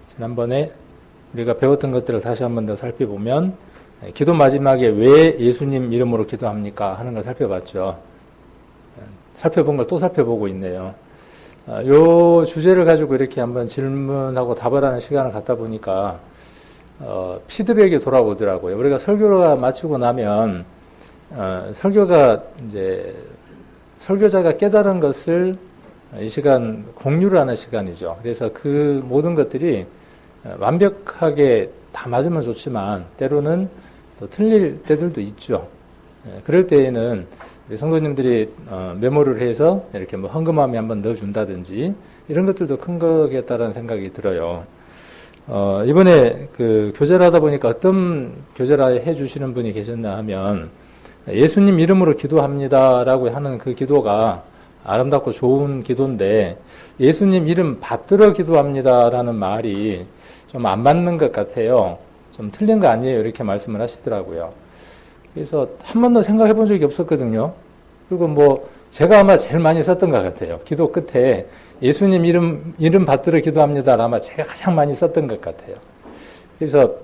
지난번에 우리가 배웠던 것들을 다시 한 번 더 살펴보면 기도 마지막에 왜 예수님 이름으로 기도합니까? 하는 걸 살펴봤죠. 살펴본 걸 또 살펴보고 있네요. 요 주제를 가지고 이렇게 한번 질문하고 답을 하는 시간을 갖다 보니까 피드백이 돌아오더라고요. 우리가 설교가 마치고 나면 설교가 이제 설교자가 깨달은 것을 이 시간 공유를 하는 시간이죠. 그래서 그 모든 것들이 완벽하게 다 맞으면 좋지만 때로는 또 틀릴 때들도 있죠. 그럴 때에는 우리 성도님들이 메모를 해서 이렇게 뭐 헌금함에 한번 넣어준다든지 이런 것들도 큰 거겠다라는 생각이 들어요. 이번에 그 교제를 하다 보니까 어떤 교제를 해주시는 분이 계셨나 하면 예수님 이름으로 기도합니다라고 하는 그 기도가 아름답고 좋은 기도인데 예수님 이름 받들어 기도합니다라는 말이 좀 안 맞는 것 같아요. 좀 틀린 거 아니에요? 이렇게 말씀을 하시더라고요. 그래서 한 번도 생각해 본 적이 없었거든요. 그리고 뭐 제가 아마 제일 많이 썼던 것 같아요. 기도 끝에 예수님 이름 받들어 기도합니다. 아마 제가 가장 많이 썼던 것 같아요. 그래서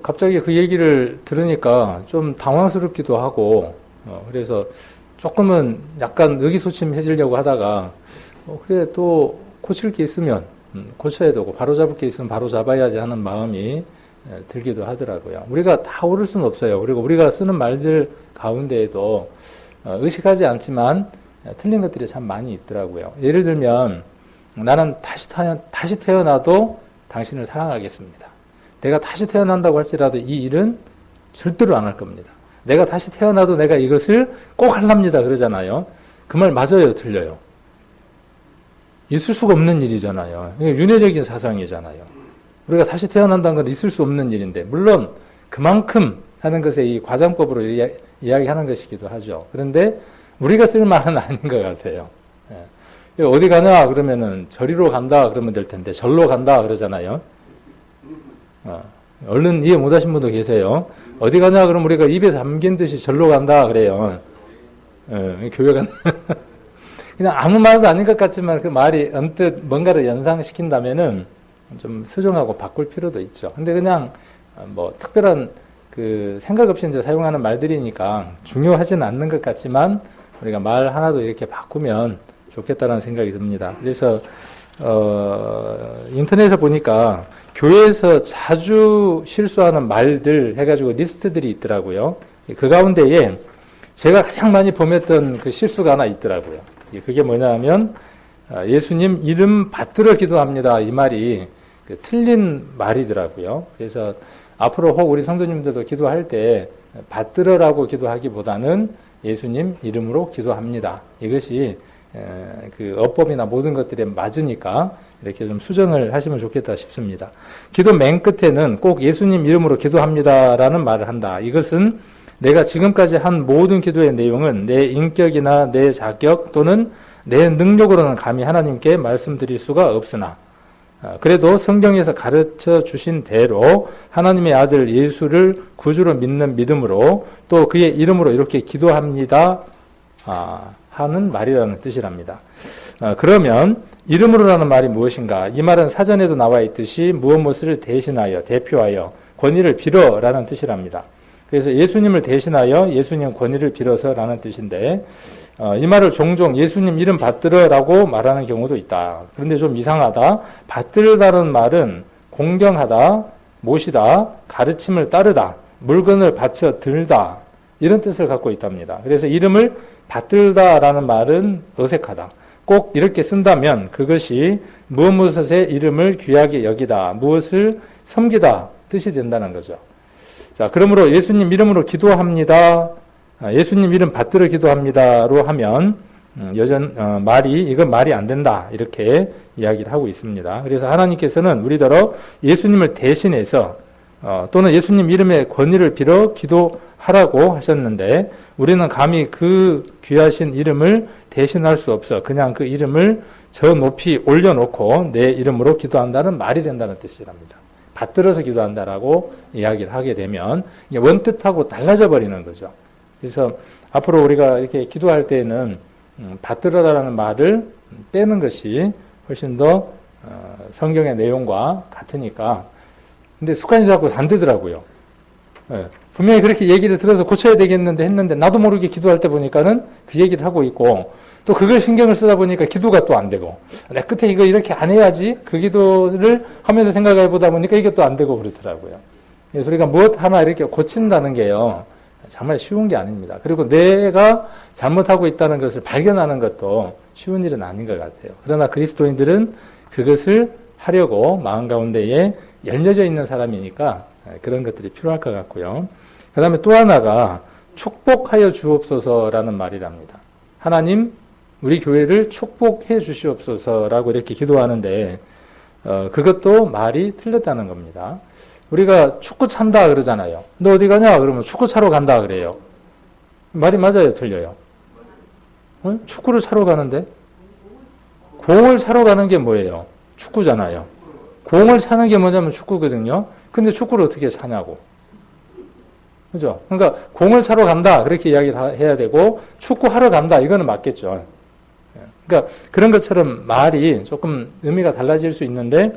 갑자기 그 얘기를 들으니까 좀 당황스럽기도 하고 그래서 조금은 약간 의기소침해지려고 하다가 그래 또 고칠 게 있으면 고쳐야 되고 바로잡을 게 있으면 바로잡아야지 하는 마음이 들기도 하더라고요. 우리가 다 옳을 수는 없어요. 그리고 우리가 쓰는 말들 가운데에도 의식하지 않지만 틀린 것들이 참 많이 있더라고요. 예를 들면 나는 다시 태어나도 당신을 사랑하겠습니다. 내가 다시 태어난다고 할지라도 이 일은 절대로 안 할 겁니다. 내가 다시 태어나도 내가 이것을 꼭 하랍니다. 그러잖아요. 그 말 맞아요? 틀려요? 있을 수가 없는 일이잖아요. 이게 윤회적인 사상이잖아요. 우리가 다시 태어난다는 건 있을 수 없는 일인데 물론 그만큼 하는 것에 이 과장법으로 이야기하는 것이기도 하죠. 그런데 우리가 쓸 말은 아닌 것 같아요. 어디 가냐 그러면은 저리로 간다 그러면 될 텐데 절로 간다 그러잖아요. 얼른 이해 못하신 분도 계세요. 어디 가냐 그러면 우리가 입에 담긴 듯이 절로 간다 그래요. 교회 간다. 그냥 아무 말도 아닌 것 같지만 그 말이 언뜻 뭔가를 연상시킨다면은 좀 수정하고 바꿀 필요도 있죠. 근데 그냥 뭐 특별한 그 생각 없이 이제 사용하는 말들이니까 중요하지는 않는 것 같지만 우리가 말 하나도 이렇게 바꾸면 좋겠다라는 생각이 듭니다. 그래서 인터넷에 보니까 교회에서 자주 실수하는 말들 해가지고 리스트들이 있더라고요. 그 가운데에 제가 가장 많이 범했던 그 실수가 하나 있더라고요. 그게 뭐냐면 예수님 이름 받들어 기도합니다. 이 말이 그 틀린 말이더라고요. 그래서 앞으로 혹 우리 성도님들도 기도할 때 받들어라고 기도하기보다는 예수님 이름으로 기도합니다. 이것이 그 어법이나 모든 것들에 맞으니까 이렇게 좀 수정을 하시면 좋겠다 싶습니다. 기도 맨 끝에는 꼭 예수님 이름으로 기도합니다라는 말을 한다. 이것은 내가 지금까지 한 모든 기도의 내용은 내 인격이나 내 자격 또는 내 능력으로는 감히 하나님께 말씀드릴 수가 없으나 그래도 성경에서 가르쳐 주신 대로 하나님의 아들 예수를 구주로 믿는 믿음으로 또 그의 이름으로 이렇게 기도합니다 하는 말이라는 뜻이랍니다. 그러면 이름으로라는 말이 무엇인가? 이 말은 사전에도 나와 있듯이 무엇을 대신하여 대표하여 권위를 빌어라는 뜻이랍니다. 그래서 예수님을 대신하여 예수님 권위를 빌어서라는 뜻인데 이 말을 종종 예수님 이름 받들어라고 말하는 경우도 있다. 그런데 좀 이상하다. 받들다는 말은 공경하다, 모시다, 가르침을 따르다, 물건을 받쳐 들다 이런 뜻을 갖고 있답니다. 그래서 이름을 받들다라는 말은 어색하다. 꼭 이렇게 쓴다면 그것이 무엇의 이름을 귀하게 여기다, 무엇을 섬기다 뜻이 된다는 거죠. 자, 그러므로 예수님 이름으로 기도합니다. 예수님 이름 받들어 기도합니다로 하면 이건 말이 안 된다 이렇게 이야기를 하고 있습니다. 그래서 하나님께서는 우리더러 예수님을 대신해서 또는 예수님 이름의 권위를 빌어 기도하라고 하셨는데 우리는 감히 그 귀하신 이름을 대신할 수 없어 그냥 그 이름을 저 높이 올려놓고 내 이름으로 기도한다는 말이 된다는 뜻이랍니다. 받들어서 기도한다라고 이야기를 하게 되면 이게 원뜻하고 달라져 버리는 거죠. 그래서 앞으로 우리가 이렇게 기도할 때에는 받들어라는 말을 빼는 것이 훨씬 더 성경의 내용과 같으니까. 근데 습관이 자꾸 안 되더라고요. 예, 분명히 그렇게 얘기를 들어서 고쳐야 되겠는데 했는데 나도 모르게 기도할 때 보니까는 그 얘기를 하고 있고 또 그걸 신경을 쓰다 보니까 기도가 또 안 되고 내 끝에 이거 이렇게 안 해야지 그 기도를 하면서 생각해 보다 보니까 이게 또 안 되고 그렇더라고요. 그래서 우리가 무엇 하나 이렇게 고친다는 게요. 정말 쉬운 게 아닙니다. 그리고 내가 잘못하고 있다는 것을 발견하는 것도 쉬운 일은 아닌 것 같아요. 그러나 그리스도인들은 그것을 하려고 마음 가운데에 열려져 있는 사람이니까 그런 것들이 필요할 것 같고요. 그 다음에 또 하나가 축복하여 주옵소서라는 말이랍니다. 하나님, 우리 교회를 축복해 주시옵소서라고 이렇게 기도하는데 그것도 말이 틀렸다는 겁니다. 우리가 축구 찬다 그러잖아요. 너 어디 가냐? 그러면 축구 차러 간다 그래요. 말이 맞아요? 틀려요? 축구를 차러 가는데? 공을 사러 가는 게 뭐예요? 축구잖아요. 공을 사는 게 뭐냐면 축구거든요. 근데 축구를 어떻게 사냐고. 그죠? 그러니까 공을 사러 간다. 그렇게 이야기를 해야 되고, 축구하러 간다. 이거는 맞겠죠. 그러니까 그런 것처럼 말이 조금 의미가 달라질 수 있는데,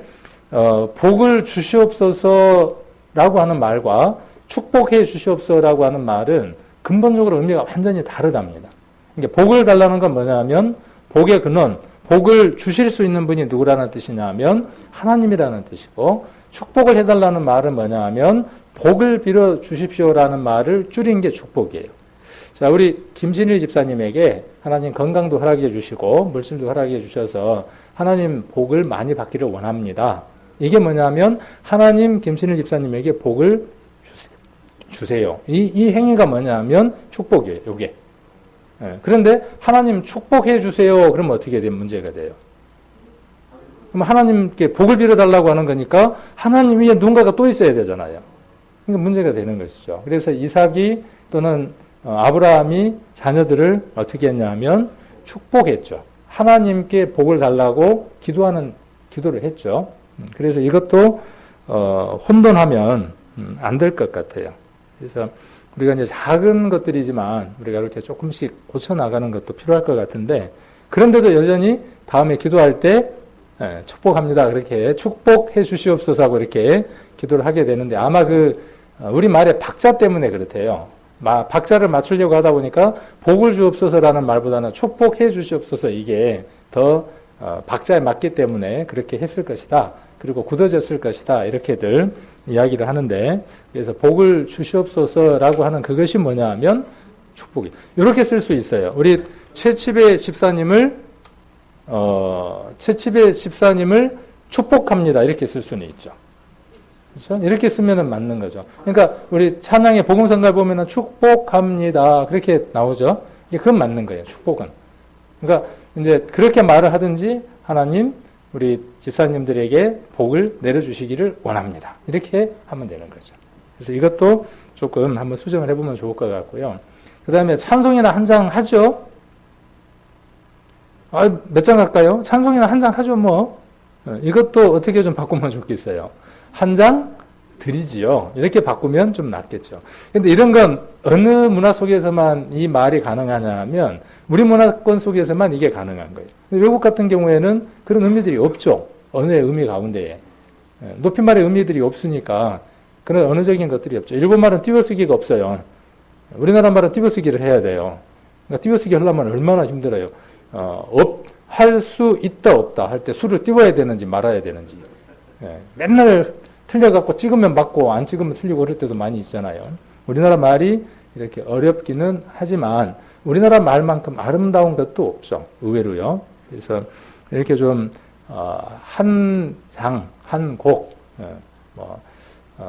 복을 주시옵소서라고 하는 말과 축복해 주시옵소서라고 하는 말은 근본적으로 의미가 완전히 다르답니다. 그러니까 복을 달라는 건 뭐냐면, 복의 근원, 복을 주실 수 있는 분이 누구라는 뜻이냐 하면 하나님이라는 뜻이고, 축복을 해달라는 말은 뭐냐 하면 복을 빌어 주십시오라는 말을 줄인 게 축복이에요. 자, 우리 김신일 집사님에게 하나님 건강도 허락해 주시고 물질도 허락해 주셔서 하나님 복을 많이 받기를 원합니다. 이게 뭐냐면 하나님 김신일 집사님에게 복을 주세요. 이 행위가 뭐냐면 축복이에요. 이게. 그런데 하나님 축복해 주세요. 그러면 어떻게 되면 문제가 돼요? 그럼 하나님께 복을 빌어달라고 하는 거니까 하나님 위에 누군가가 또 있어야 되잖아요. 그러니까 문제가 되는 것이죠. 그래서 이삭이 또는 아브라함이 자녀들을 어떻게 했냐면 축복했죠. 하나님께 복을 달라고 기도를 했죠. 그래서 이것도 혼돈하면 안 될 것 같아요. 그래서 우리가 이제 작은 것들이지만 우리가 이렇게 조금씩 고쳐나가는 것도 필요할 것 같은데, 그런데도 여전히 다음에 기도할 때 축복합니다. 그렇게 축복해 주시옵소서 하고 이렇게 기도를 하게 되는데, 아마 우리 말의 박자 때문에 그렇대요. 박자를 맞추려고 하다 보니까 복을 주옵소서라는 말보다는 축복해 주시옵소서, 이게 더 박자에 맞기 때문에 그렇게 했을 것이다. 그리고 굳어졌을 것이다. 이렇게들 이야기를 하는데, 그래서 복을 주시옵소서라고 하는 그것이 뭐냐 하면 축복이. 이렇게 쓸 수 있어요. 우리 최치배 집사님을 축복합니다. 이렇게 쓸 수는 있죠. 그렇죠? 이렇게 쓰면은 맞는 거죠. 그러니까 우리 찬양의 복음성가를 보면은 축복합니다. 그렇게 나오죠. 그건 맞는 거예요. 축복은. 그러니까 이제 그렇게 말을 하든지 하나님 우리 집사님들에게 복을 내려주시기를 원합니다. 이렇게 하면 되는 거죠. 그래서 이것도 조금 한번 수정을 해보면 좋을 것 같고요. 그 다음에 찬송이나 한 장 하죠? 몇 장 할까요? 찬송이나 한 장 하죠, 뭐. 이것도 어떻게 좀 바꾸면 좋겠어요. 한 장 드리지요. 이렇게 바꾸면 좀 낫겠죠. 근데 이런 건 어느 문화 속에서만 이 말이 가능하냐 하면 우리 문화권 속에서만 이게 가능한 거예요. 외국 같은 경우에는 그런 의미들이 없죠. 언어의 의미 가운데에. 높임말의 의미들이 없으니까 그런 언어적인 것들이 없죠. 일본 말은 띄어쓰기가 없어요. 우리나라 말은 띄어쓰기를 해야 돼요. 그러니까 띄어쓰기 하려면 얼마나 힘들어요. 할 수 있다 없다 할 때 수를 띄워야 되는지 말아야 되는지. 맨날 틀려갖고 찍으면 맞고 안 찍으면 틀리고 그럴 때도 많이 있잖아요. 우리나라 말이 이렇게 어렵기는 하지만 우리나라 말만큼 아름다운 것도 없죠. 의외로요. 그래서 이렇게 좀 한 장, 한 곡,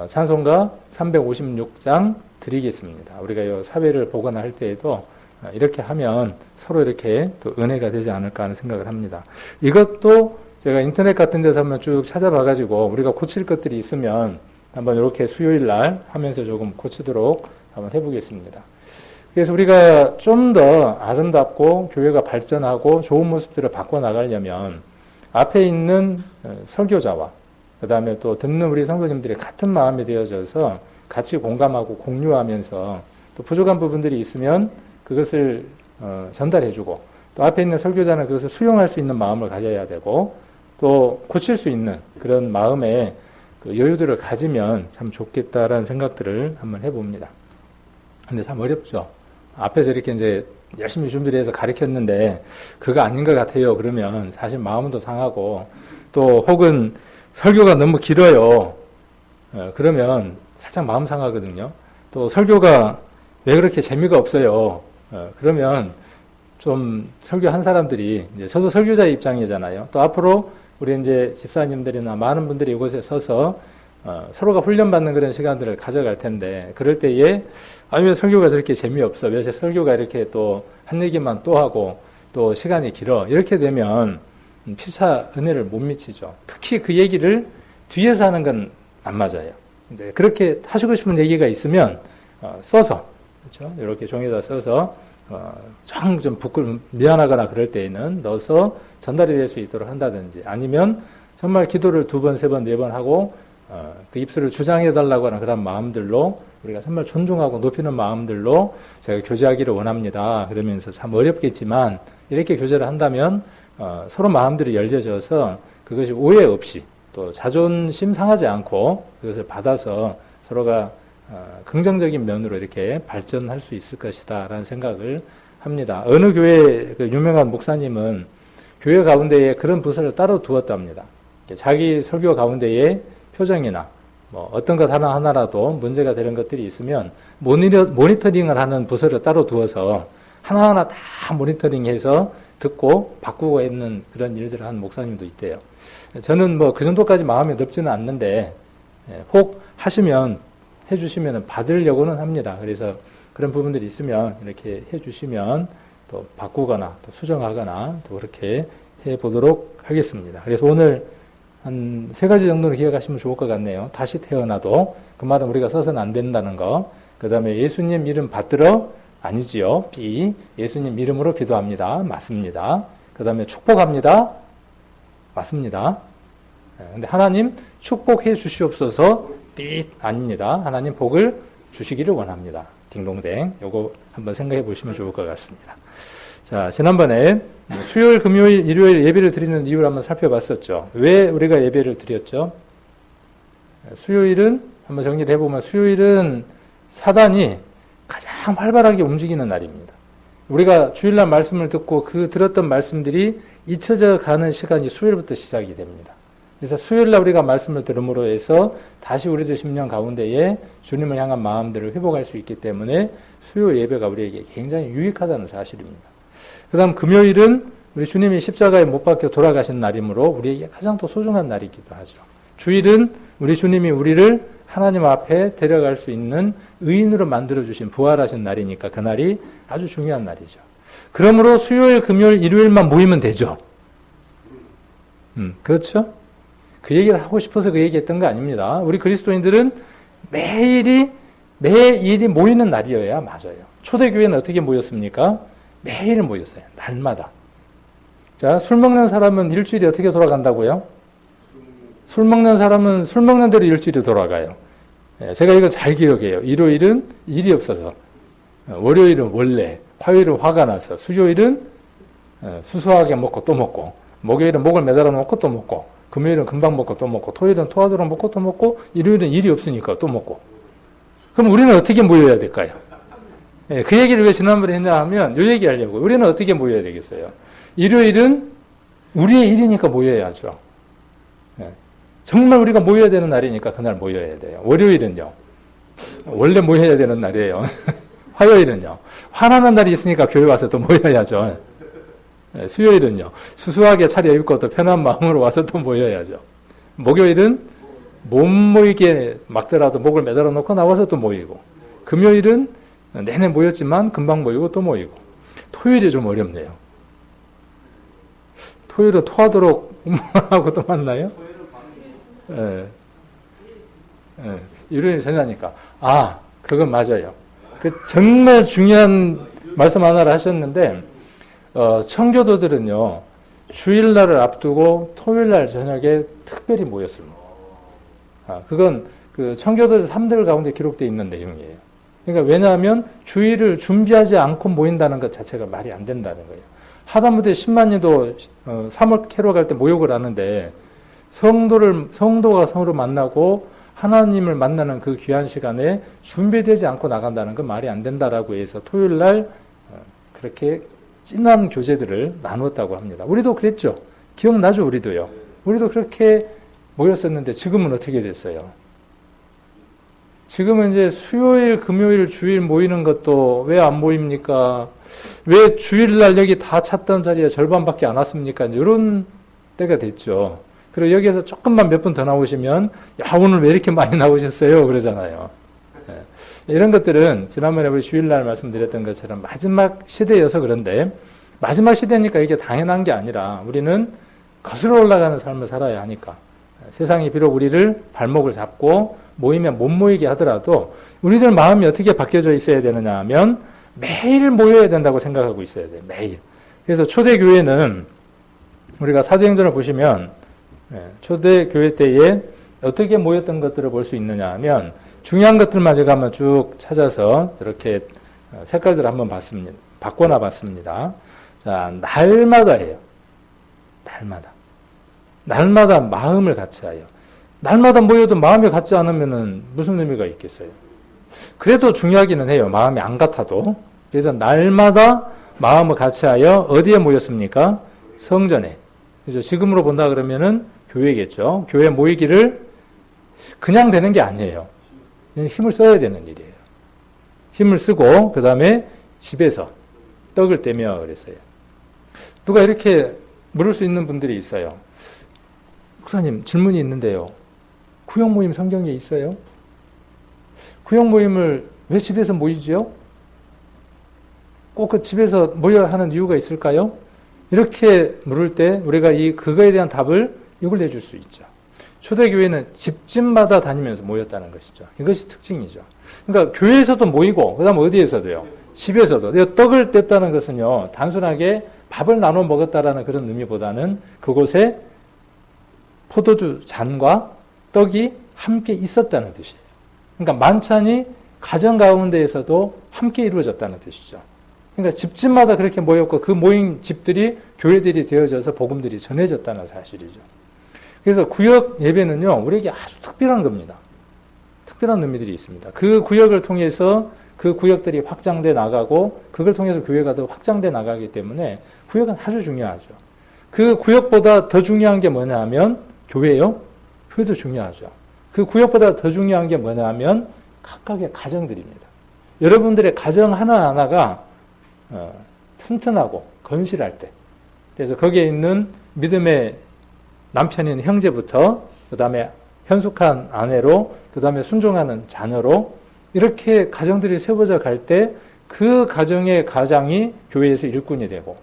찬송가 356장 드리겠습니다. 우리가 이 사회를 보거나 할 때에도 이렇게 하면 서로 이렇게 또 은혜가 되지 않을까 하는 생각을 합니다. 이것도 제가 인터넷 같은 데서 한번 쭉 찾아봐가지고 우리가 고칠 것들이 있으면 한번 이렇게 수요일 날 하면서 조금 고치도록 한번 해보겠습니다. 그래서 우리가 좀 더 아름답고 교회가 발전하고 좋은 모습들을 바꿔나가려면 앞에 있는 설교자와 그 다음에 또 듣는 우리 성도님들이 같은 마음이 되어져서 같이 공감하고 공유하면서 또 부족한 부분들이 있으면 그것을 전달해주고 또 앞에 있는 설교자는 그것을 수용할 수 있는 마음을 가져야 되고 또 고칠 수 있는 그런 마음의 그 여유들을 가지면 참 좋겠다라는 생각들을 한번 해봅니다. 근데 참 어렵죠. 앞에서 이렇게 이제 열심히 준비를 해서 가르쳤는데 그거 아닌 것 같아요. 그러면 사실 마음도 상하고 또 혹은 설교가 너무 길어요. 그러면 살짝 마음 상하거든요. 또 설교가 왜 그렇게 재미가 없어요. 그러면 좀 설교한 사람들이 이제 저도 설교자의 입장이잖아요. 또 앞으로 우리 이제 집사님들이나 많은 분들이 이곳에 서서 서로가 훈련받는 그런 시간들을 가져갈 텐데 그럴 때에 왜 설교가 저렇게 재미없어? 왜 설교가 이렇게 또 한 얘기만 또 하고 또 시간이 길어? 이렇게 되면 피차 은혜를 못 미치죠. 특히 그 얘기를 뒤에서 하는 건 안 맞아요. 이제 그렇게 하시고 싶은 얘기가 있으면 써서 그렇죠? 이렇게 종이에다 써서 좀 미안하거나 그럴 때에는 넣어서 전달이 될 수 있도록 한다든지 아니면 정말 기도를 2번, 3번, 4번 하고 그 입술을 주장해달라고 하는 그런 마음들로 우리가 정말 존중하고 높이는 마음들로 제가 교제하기를 원합니다. 그러면서 참 어렵겠지만 이렇게 교제를 한다면 서로 마음들이 열려져서 그것이 오해 없이 또 자존심 상하지 않고 그것을 받아서 서로가 긍정적인 면으로 이렇게 발전할 수 있을 것이다 라는 생각을 합니다. 어느 교회 그 유명한 목사님은 교회 가운데에 그런 부서를 따로 두었답니다. 자기 설교 가운데에 표정이나 뭐 어떤 것 하나라도 문제가 되는 것들이 있으면 모니터링을 하는 부서를 따로 두어서 하나하나 다 모니터링해서 듣고 바꾸고 있는 그런 일들을 하는 목사님도 있대요. 저는 뭐 그 정도까지 마음이 넓지는 않는데 혹 하시면 해주시면 받으려고는 합니다. 그래서 그런 부분들이 있으면 이렇게 해주시면 또 바꾸거나 또 수정하거나 또 그렇게 해보도록 하겠습니다. 그래서 오늘 한 3가지 정도는 기억하시면 좋을 것 같네요. 다시 태어나도 그 말은 우리가 써서는 안 된다는 거. 그 다음에 예수님 이름 받들어 아니지요. B. 예수님 이름으로 기도합니다. 맞습니다. 그 다음에 축복합니다. 맞습니다. 근데 하나님 축복해 주시옵소서 띠 아닙니다. 하나님 복을 주시기를 원합니다. 딩동댕. 요거 한번 생각해 보시면 좋을 것 같습니다. 자, 지난번에 수요일, 금요일, 일요일 예배를 드리는 이유를 한번 살펴봤었죠. 왜 우리가 예배를 드렸죠? 수요일은 한번 정리를 해보면 수요일은 사단이 가장 활발하게 움직이는 날입니다. 우리가 주일날 말씀을 듣고 그 들었던 말씀들이 잊혀져 가는 시간이 수요일부터 시작이 됩니다. 그래서 수요일날 우리가 말씀을 들음으로 해서 다시 우리들 심령 가운데에 주님을 향한 마음들을 회복할 수 있기 때문에 수요 예배가 우리에게 굉장히 유익하다는 사실입니다. 그 다음 금요일은 우리 주님이 십자가에 못 박혀 돌아가신 날이므로 우리에게 가장 더 소중한 날이기도 하죠. 주일은 우리 주님이 우리를 하나님 앞에 데려갈 수 있는 의인으로 만들어주신 부활하신 날이니까 그날이 아주 중요한 날이죠. 그러므로 수요일, 금요일, 일요일만 모이면 되죠. 그렇죠? 그 얘기를 하고 싶어서 그 얘기했던 거 아닙니다. 우리 그리스도인들은 매일이 모이는 날이어야 맞아요. 초대교회는 어떻게 모였습니까? 매일 모였어요. 날마다. 자, 술 먹는 사람은 일주일이 어떻게 돌아간다고요? 술 먹는 사람은 술 먹는 대로 일주일이 돌아가요. 제가 이거 잘 기억해요. 일요일은 일이 없어서, 월요일은 원래, 화요일은 화가 나서, 수요일은 수수하게 먹고 또 먹고, 목요일은 목을 매달아 놓고 또 먹고, 금요일은 금방 먹고 또 먹고, 토요일은 토하도록 먹고 또 먹고, 일요일은 일이 없으니까 또 먹고. 그럼 우리는 어떻게 모여야 될까요? 그 얘기를 왜 지난번에 했냐 하면 이 얘기 하려고. 우리는 어떻게 모여야 되겠어요? 일요일은 우리의 일이니까 모여야죠. 정말 우리가 모여야 되는 날이니까 그날 모여야 돼요. 월요일은요. 원래 모여야 되는 날이에요. 화요일은요. 화나는 날이 있으니까 교회 와서 또 모여야죠. 수요일은요. 수수하게 차려입고 또 편한 마음으로 와서 또 모여야죠. 목요일은 못 모이게 막더라도 목을 매달아 놓고 나와서 또 모이고. 금요일은 내내 모였지만 금방 모이고 또 모이고. 토요일이 좀 어렵네요. 토요일은 토하도록 하고 또 만나요? 일요일 전야니까. 그건 맞아요. 그 정말 중요한 말씀 하나를 하셨는데, 청교도들은요, 주일날을 앞두고 토요일날 저녁에 특별히 모였습니다. 그건 그 청교도 3들 가운데 기록되어 있는 내용이에요. 그러니까 왜냐하면 주일을 준비하지 않고 모인다는 것 자체가 말이 안 된다는 거예요. 하다못해 10만이도 3월 캐롤 갈 때 모욕을 하는데 성도가 성으로 만나고 하나님을 만나는 그 귀한 시간에 준비되지 않고 나간다는 건 말이 안 된다라고 해서 토요일 날 그렇게 진한 교제들을 나누었다고 합니다. 우리도 그랬죠. 기억나죠? 우리도요. 우리도 그렇게 모였었는데 지금은 어떻게 됐어요? 지금은 이제 수요일, 금요일, 주일 모이는 것도 왜 안 모입니까? 왜 주일날 여기 다 찼던 자리에 절반밖에 안 왔습니까? 이런 때가 됐죠. 그리고 여기에서 조금만 몇 분 더 나오시면 야 오늘 왜 이렇게 많이 나오셨어요? 그러잖아요. 이런 것들은 지난번에 우리 주일날 말씀드렸던 것처럼 마지막 시대여서 그런데 마지막 시대니까 이게 당연한 게 아니라 우리는 거슬러 올라가는 삶을 살아야 하니까 세상이 비록 우리를 발목을 잡고 모이면 못 모이게 하더라도 우리들 마음이 어떻게 바뀌어져 있어야 되느냐 하면 매일 모여야 된다고 생각하고 있어야 돼요. 매일. 그래서 초대교회는 우리가 사도행전을 보시면 초대교회 때에 어떻게 모였던 것들을 볼 수 있느냐 하면 중요한 것들만 제가 한번 쭉 찾아서 이렇게 색깔들을 한번 봤습니다. 바꿔놔 봤습니다. 자, 날마다예요. 날마다 마음을 같이 하여. 날마다 모여도 마음이 같지 않으면 무슨 의미가 있겠어요? 그래도 중요하기는 해요. 마음이 안 같아도. 그래서 날마다 마음을 같이 하여 어디에 모였습니까? 성전에. 그래서 지금으로 본다 그러면은 교회겠죠. 교회 모이기를 그냥 되는 게 아니에요. 힘을 써야 되는 일이에요. 힘을 쓰고 그 다음에 집에서 떡을 떼며 그랬어요. 누가 이렇게 물을 수 있는 분들이 있어요. 목사님 질문이 있는데요. 구역 모임 성경에 있어요? 구역 모임을 왜 집에서 모이지요? 꼭 그 집에서 모여야 하는 이유가 있을까요? 이렇게 물을 때 우리가 그거에 대한 답을 이걸 내줄 수 있죠. 초대교회는 집집마다 다니면서 모였다는 것이죠. 이것이 특징이죠. 그러니까 교회에서도 모이고 그 다음 어디에서도요? 집에서도. 떡을 뗐다는 것은요. 단순하게 밥을 나눠 먹었다라는 그런 의미보다는 그곳에 포도주 잔과 떡이 함께 있었다는 뜻이에요. 그러니까 만찬이 가정 가운데에서도 함께 이루어졌다는 뜻이죠. 그러니까 집집마다 그렇게 모였고 그 모인 집들이 교회들이 되어져서 복음들이 전해졌다는 사실이죠. 그래서 구역 예배는요, 우리에게 아주 특별한 겁니다. 특별한 의미들이 있습니다. 그 구역을 통해서 그 구역들이 확장돼 나가고 그걸 통해서 교회가 더 확장돼 나가기 때문에 구역은 아주 중요하죠. 그 구역보다 더 중요한 게 뭐냐 하면 교회요? 교회도 중요하죠. 그 구역보다 더 중요한 게 뭐냐 하면 각각의 가정들입니다. 여러분들의 가정 하나하나가 튼튼하고 건실할 때, 그래서 거기에 있는 믿음의 남편인 형제부터 그 다음에 현숙한 아내로 그 다음에 순종하는 자녀로 이렇게 가정들이 세워져 갈 때 그 가정의 가장이 교회에서 일꾼이 되고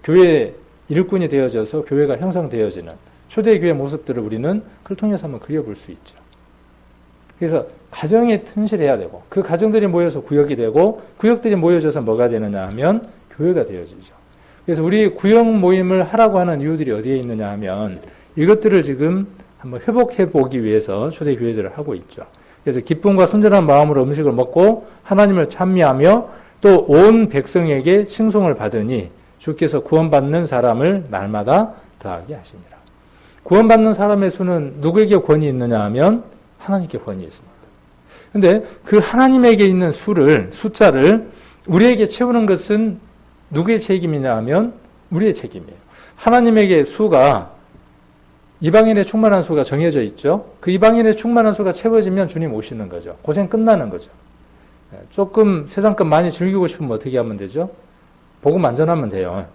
교회의 일꾼이 되어져서 교회가 형성되어지는 초대교회 모습들을 우리는 그걸 통해서 한번 그려볼 수 있죠. 그래서 가정이 튼실해야 되고 그 가정들이 모여서 구역이 되고 구역들이 모여져서 뭐가 되느냐 하면 교회가 되어지죠. 그래서 우리 구역 모임을 하라고 하는 이유들이 어디에 있느냐 하면 이것들을 지금 한번 회복해 보기 위해서 초대교회들을 하고 있죠. 그래서 기쁨과 순전한 마음으로 음식을 먹고 하나님을 찬미하며 또 온 백성에게 칭송을 받으니 주께서 구원받는 사람을 날마다 더하게 하시니라. 구원받는 사람의 수는 누구에게 권위 있느냐 하면 하나님께 권위 있습니다. 근데 그 하나님에게 있는 숫자를 우리에게 채우는 것은 누구의 책임이냐 하면 우리의 책임이에요. 하나님에게 수가 이방인의 충만한 수가 정해져 있죠. 그 이방인의 충만한 수가 채워지면 주님 오시는 거죠. 고생 끝나는 거죠. 조금 세상 것 많이 즐기고 싶으면 어떻게 하면 되죠? 복음 안전하면 돼요.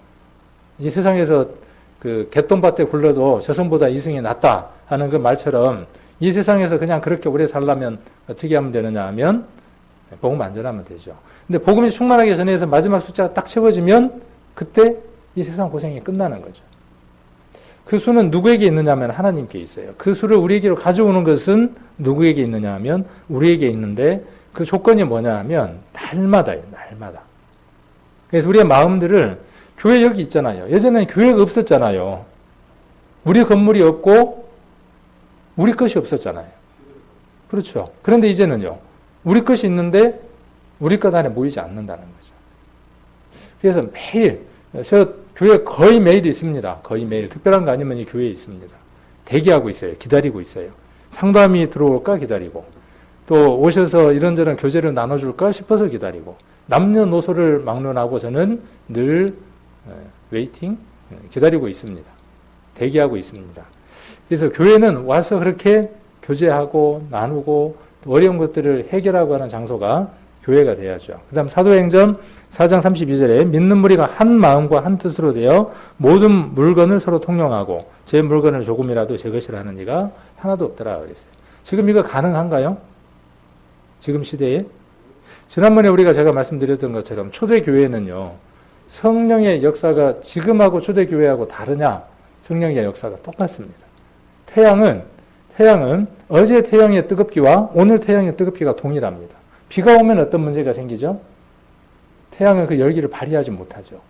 이 세상에서 그 개똥밭에 굴러도 저승보다 이승이 낫다 하는 그 말처럼 이 세상에서 그냥 그렇게 오래 살려면 어떻게 하면 되느냐 하면 복음 안전하면 되죠. 근데 복음이 충만하게 전해서 마지막 숫자가 딱 채워지면 그때 이 세상 고생이 끝나는 거죠. 그 수는 누구에게 있느냐 하면 하나님께 있어요. 그 수를 우리에게로 가져오는 것은 누구에게 있느냐 하면 우리에게 있는데 그 조건이 뭐냐 하면 날마다예요. 날마다. 그래서 우리의 마음들을 교회 여기 있잖아요. 예전에는 교회가 없었잖아요. 우리 건물이 없고 우리 것이 없었잖아요. 그렇죠. 그런데 이제는요. 우리 것이 있는데 우리 것 안에 모이지 않는다는 거죠. 그래서 매일 저 교회 거의 매일 있습니다. 거의 매일. 특별한 거 아니면 이 교회에 있습니다. 대기하고 있어요. 기다리고 있어요. 상담이 들어올까 기다리고, 또 오셔서 이런저런 교제를 나눠줄까 싶어서 기다리고, 남녀노소를 막론하고 저는 늘 웨이팅, 기다리고 있습니다. 대기하고 있습니다. 그래서 교회는 와서 그렇게 교제하고 나누고 어려운 것들을 해결하고 하는 장소가 교회가 돼야죠. 그 다음 사도행전 4장 32절에 믿는 무리가 한 마음과 한 뜻으로 되어 모든 물건을 서로 통용하고 제 물건을 조금이라도 제 것이라 하는 이가 하나도 없더라 그랬어요. 지금 이거 가능한가요? 지금 시대에? 지난번에 제가 말씀드렸던 것처럼 초대교회는요, 성령의 역사가 지금하고 초대교회하고 다르냐? 성령의 역사가 똑같습니다. 태양은 어제 태양의 뜨겁기와 오늘 태양의 뜨겁기가 동일합니다. 비가 오면 어떤 문제가 생기죠? 태양은 그 열기를 발휘하지 못하죠.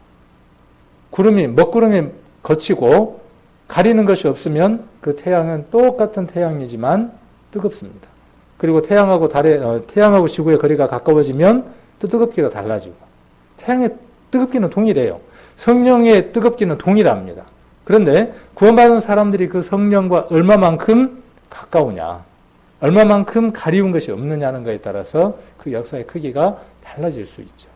먹구름이 거치고 가리는 것이 없으면 그 태양은 똑같은 태양이지만 뜨겁습니다. 그리고 태양하고 지구의 거리가 가까워지면 또 뜨겁기가 달라지고, 태양의 뜨겁기는 동일해요. 성령의 뜨겁기는 동일합니다. 그런데 구원받은 사람들이 그 성령과 얼마만큼 가까우냐, 얼마만큼 가리운 것이 없느냐는 것에 따라서 그 역사의 크기가 달라질 수 있죠.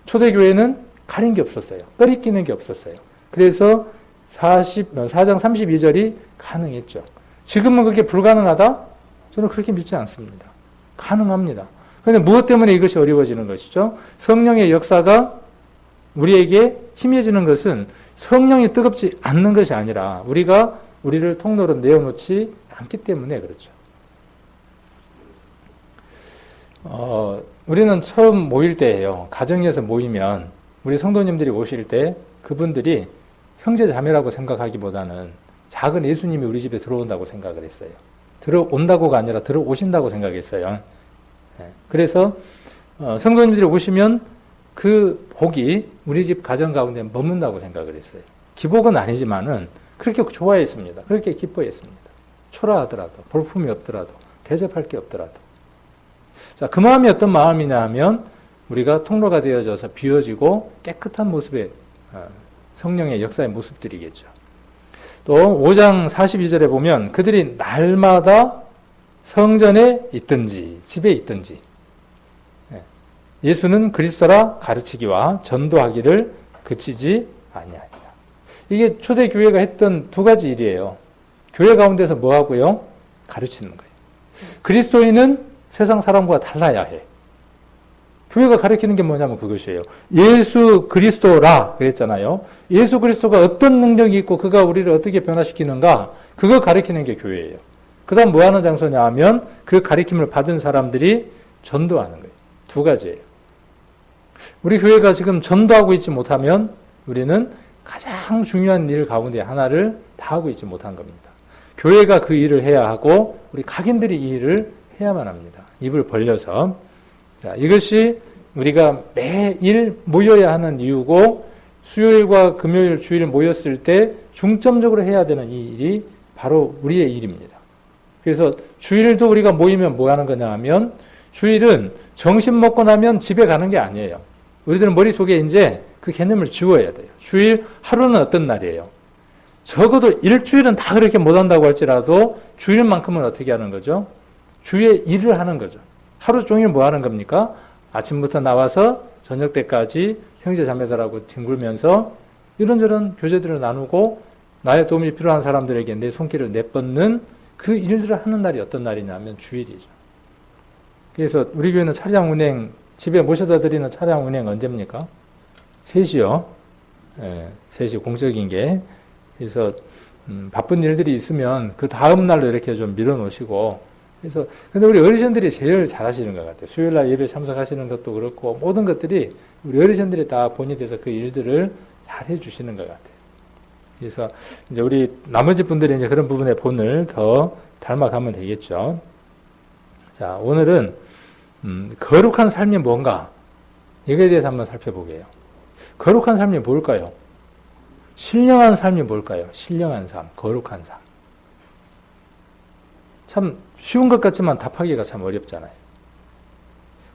초대교회는 가린 게 없었어요. 꺼리끼는 게 없었어요. 그래서 4장 32절이 가능했죠. 지금은 그게 불가능하다? 저는 그렇게 믿지 않습니다. 가능합니다. 그런데 무엇 때문에 이것이 어려워지는 것이죠? 성령의 역사가 우리에게 희미해지는 것은 성령이 뜨겁지 않는 것이 아니라 우리가 우리를 통로로 내어놓지 않기 때문에 그렇죠. 우리는 처음 모일 때예요. 가정에서 모이면 우리 성도님들이 오실 때 그분들이 형제 자매라고 생각하기보다는 작은 예수님이 우리 집에 들어온다고 생각을 했어요. 들어온다고가 아니라 들어오신다고 생각했어요. 그래서 성도님들이 오시면 그 복이 우리 집 가정 가운데 머문다고 생각을 했어요. 기복은 아니지만은 그렇게 좋아했습니다. 그렇게 기뻐했습니다. 초라하더라도, 볼품이 없더라도, 대접할 게 없더라도. 자, 그 마음이 어떤 마음이냐 하면 우리가 통로가 되어져서 비워지고 깨끗한 모습의 성령의 역사의 모습들이겠죠. 또 5장 42절에 보면 그들이 날마다 성전에 있든지 집에 있든지 예수는 그리스도라 가르치기와 전도하기를 그치지 아니하니라. 이게 초대교회가 했던 두 가지 일이에요. 교회 가운데서 뭐 하고요? 가르치는 거예요. 그리스도인은 세상 사람과 달라야 해. 교회가 가르치는 게 뭐냐면 그것이에요. 예수 그리스도라 그랬잖아요. 예수 그리스도가 어떤 능력이 있고 그가 우리를 어떻게 변화시키는가, 그거 가르치는 게 교회예요. 그 다음 뭐 하는 장소냐 하면 그 가르침을 받은 사람들이 전도하는 거예요. 두 가지예요. 우리 교회가 지금 전도하고 있지 못하면 우리는 가장 중요한 일 가운데 하나를 다 하고 있지 못한 겁니다. 교회가 그 일을 해야 하고 우리 각인들이 이 일을 해야만 합니다. 입을 벌려서. 자, 이것이 우리가 매일 모여야 하는 이유고, 수요일과 금요일, 주일 모였을 때 중점적으로 해야 되는 이 일이 바로 우리의 일입니다. 그래서 주일도 우리가 모이면 뭐 하는 거냐 하면, 주일은 점심 먹고 나면 집에 가는 게 아니에요. 우리들은 머릿속에 이제 그 개념을 지워야 돼요. 주일 하루는 어떤 날이에요? 적어도 일주일은 다 그렇게 못한다고 할지라도 주일만큼은 어떻게 하는 거죠? 주의 일을 하는 거죠. 하루 종일 뭐 하는 겁니까? 아침부터 나와서 저녁 때까지 형제 자매들하고 뒹굴면서 이런저런 교제들을 나누고 나의 도움이 필요한 사람들에게 내 손길을 내뻗는 그 일들을 하는 날이 어떤 날이냐면 주일이죠. 그래서 우리 교회는 차량 운행, 집에 모셔다 드리는 차량 운행 언제입니까? 3시요. 3시 공적인 게. 그래서 바쁜 일들이 있으면 그 다음 날로 이렇게 좀 밀어놓으시고, 그래서 근데 우리 어르신들이 제일 잘하시는 것 같아요. 수요일날 예배 참석하시는 것도 그렇고 모든 것들이 우리 어르신들이 다 본이 돼서 그 일들을 잘 해주시는 것 같아요. 그래서 이제 우리 나머지 분들이 이제 그런 부분의 본을 더 닮아가면 되겠죠. 자, 오늘은 거룩한 삶이 뭔가 이거에 대해서 한번 살펴보게요. 거룩한 삶이 뭘까요? 신령한 삶이 뭘까요? 신령한 삶, 거룩한 삶. 참 쉬운 것 같지만 답하기가 참 어렵잖아요.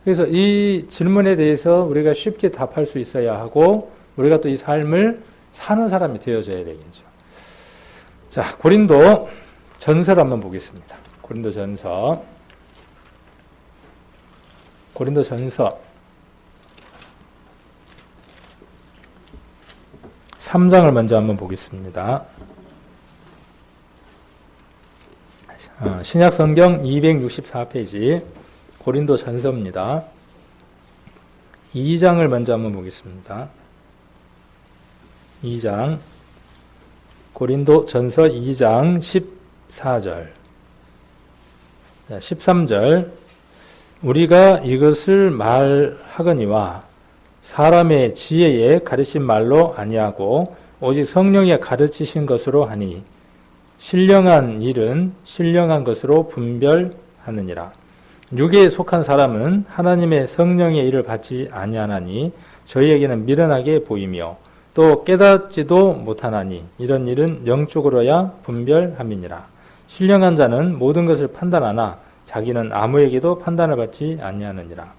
그래서 이 질문에 대해서 우리가 쉽게 답할 수 있어야 하고, 우리가 또 이 삶을 사는 사람이 되어져야 되겠죠. 자, 고린도 전서를 한번 보겠습니다. 고린도 전서 3장을 먼저 한번 보겠습니다. 신약성경 264페이지 고린도 전서입니다. 2장을 먼저 한번 보겠습니다. 2장 고린도 전서 2장 14절 13절 우리가 이것을 말하거니와 사람의 지혜에 가르친 말로 아니하고 오직 성령의 가르치신 것으로 하니 신령한 일은 신령한 것으로 분별하느니라. 육에 속한 사람은 하나님의 성령의 일을 받지 아니하나니 저희에게는 미련하게 보이며 또 깨닫지도 못하나니 이런 일은 영적으로야 분별함이니라. 신령한 자는 모든 것을 판단하나 자기는 아무에게도 판단을 받지 아니하느니라.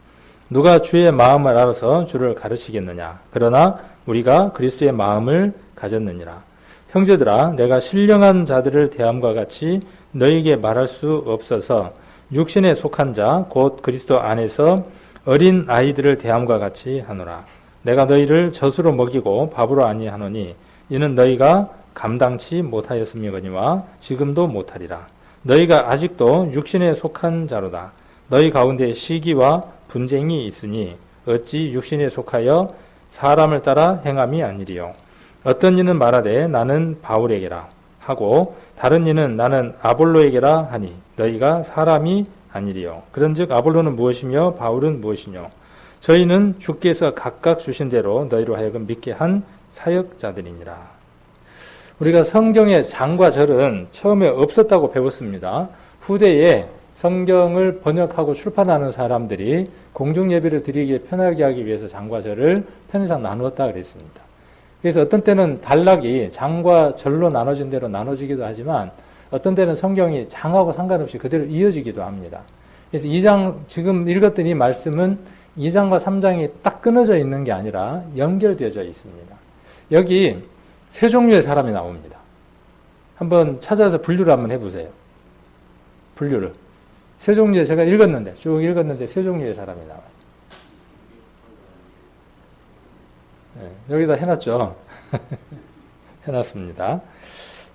누가 주의 마음을 알아서 주를 가르치겠느냐. 그러나 우리가 그리스도의 마음을 가졌느니라. 형제들아, 내가 신령한 자들을 대함과 같이 너희에게 말할 수 없어서 육신에 속한 자 곧 그리스도 안에서 어린 아이들을 대함과 같이 하노라. 내가 너희를 젖으로 먹이고 밥으로 아니하노니 이는 너희가 감당치 못하였음이거니와 지금도 못하리라. 너희가 아직도 육신에 속한 자로다. 너희 가운데 시기와 분쟁이 있으니 어찌 육신에 속하여 사람을 따라 행함이 아니리요. 어떤 이는 말하되 나는 바울에게라 하고 다른 이는 나는 아볼로에게라 하니 너희가 사람이 아니리요. 그런즉 아볼로는 무엇이며 바울은 무엇이뇨. 저희는 주께서 각각 주신 대로 너희로 하여금 믿게 한 사역자들이니라. 우리가 성경의 장과 절은 처음에 없었다고 배웠습니다. 후대에 성경을 번역하고 출판하는 사람들이 공중예배를 드리기에 편하게 하기 위해서 장과 절을 편의상 나누었다 그랬습니다. 그래서 어떤 때는 단락이 장과 절로 나눠진 대로 나눠지기도 하지만 어떤 때는 성경이 장하고 상관없이 그대로 이어지기도 합니다. 그래서 2장, 지금 읽었던 이 말씀은 2장과 3장이 딱 끊어져 있는 게 아니라 연결되어져 있습니다. 여기 세 종류의 사람이 나옵니다. 한번 찾아서 분류를 한번 해보세요. 분류를. 세 종류의, 제가 읽었는데, 쭉 읽었는데 세 종류의 사람이 나와요. 네, 여기다 해놨죠. 해놨습니다.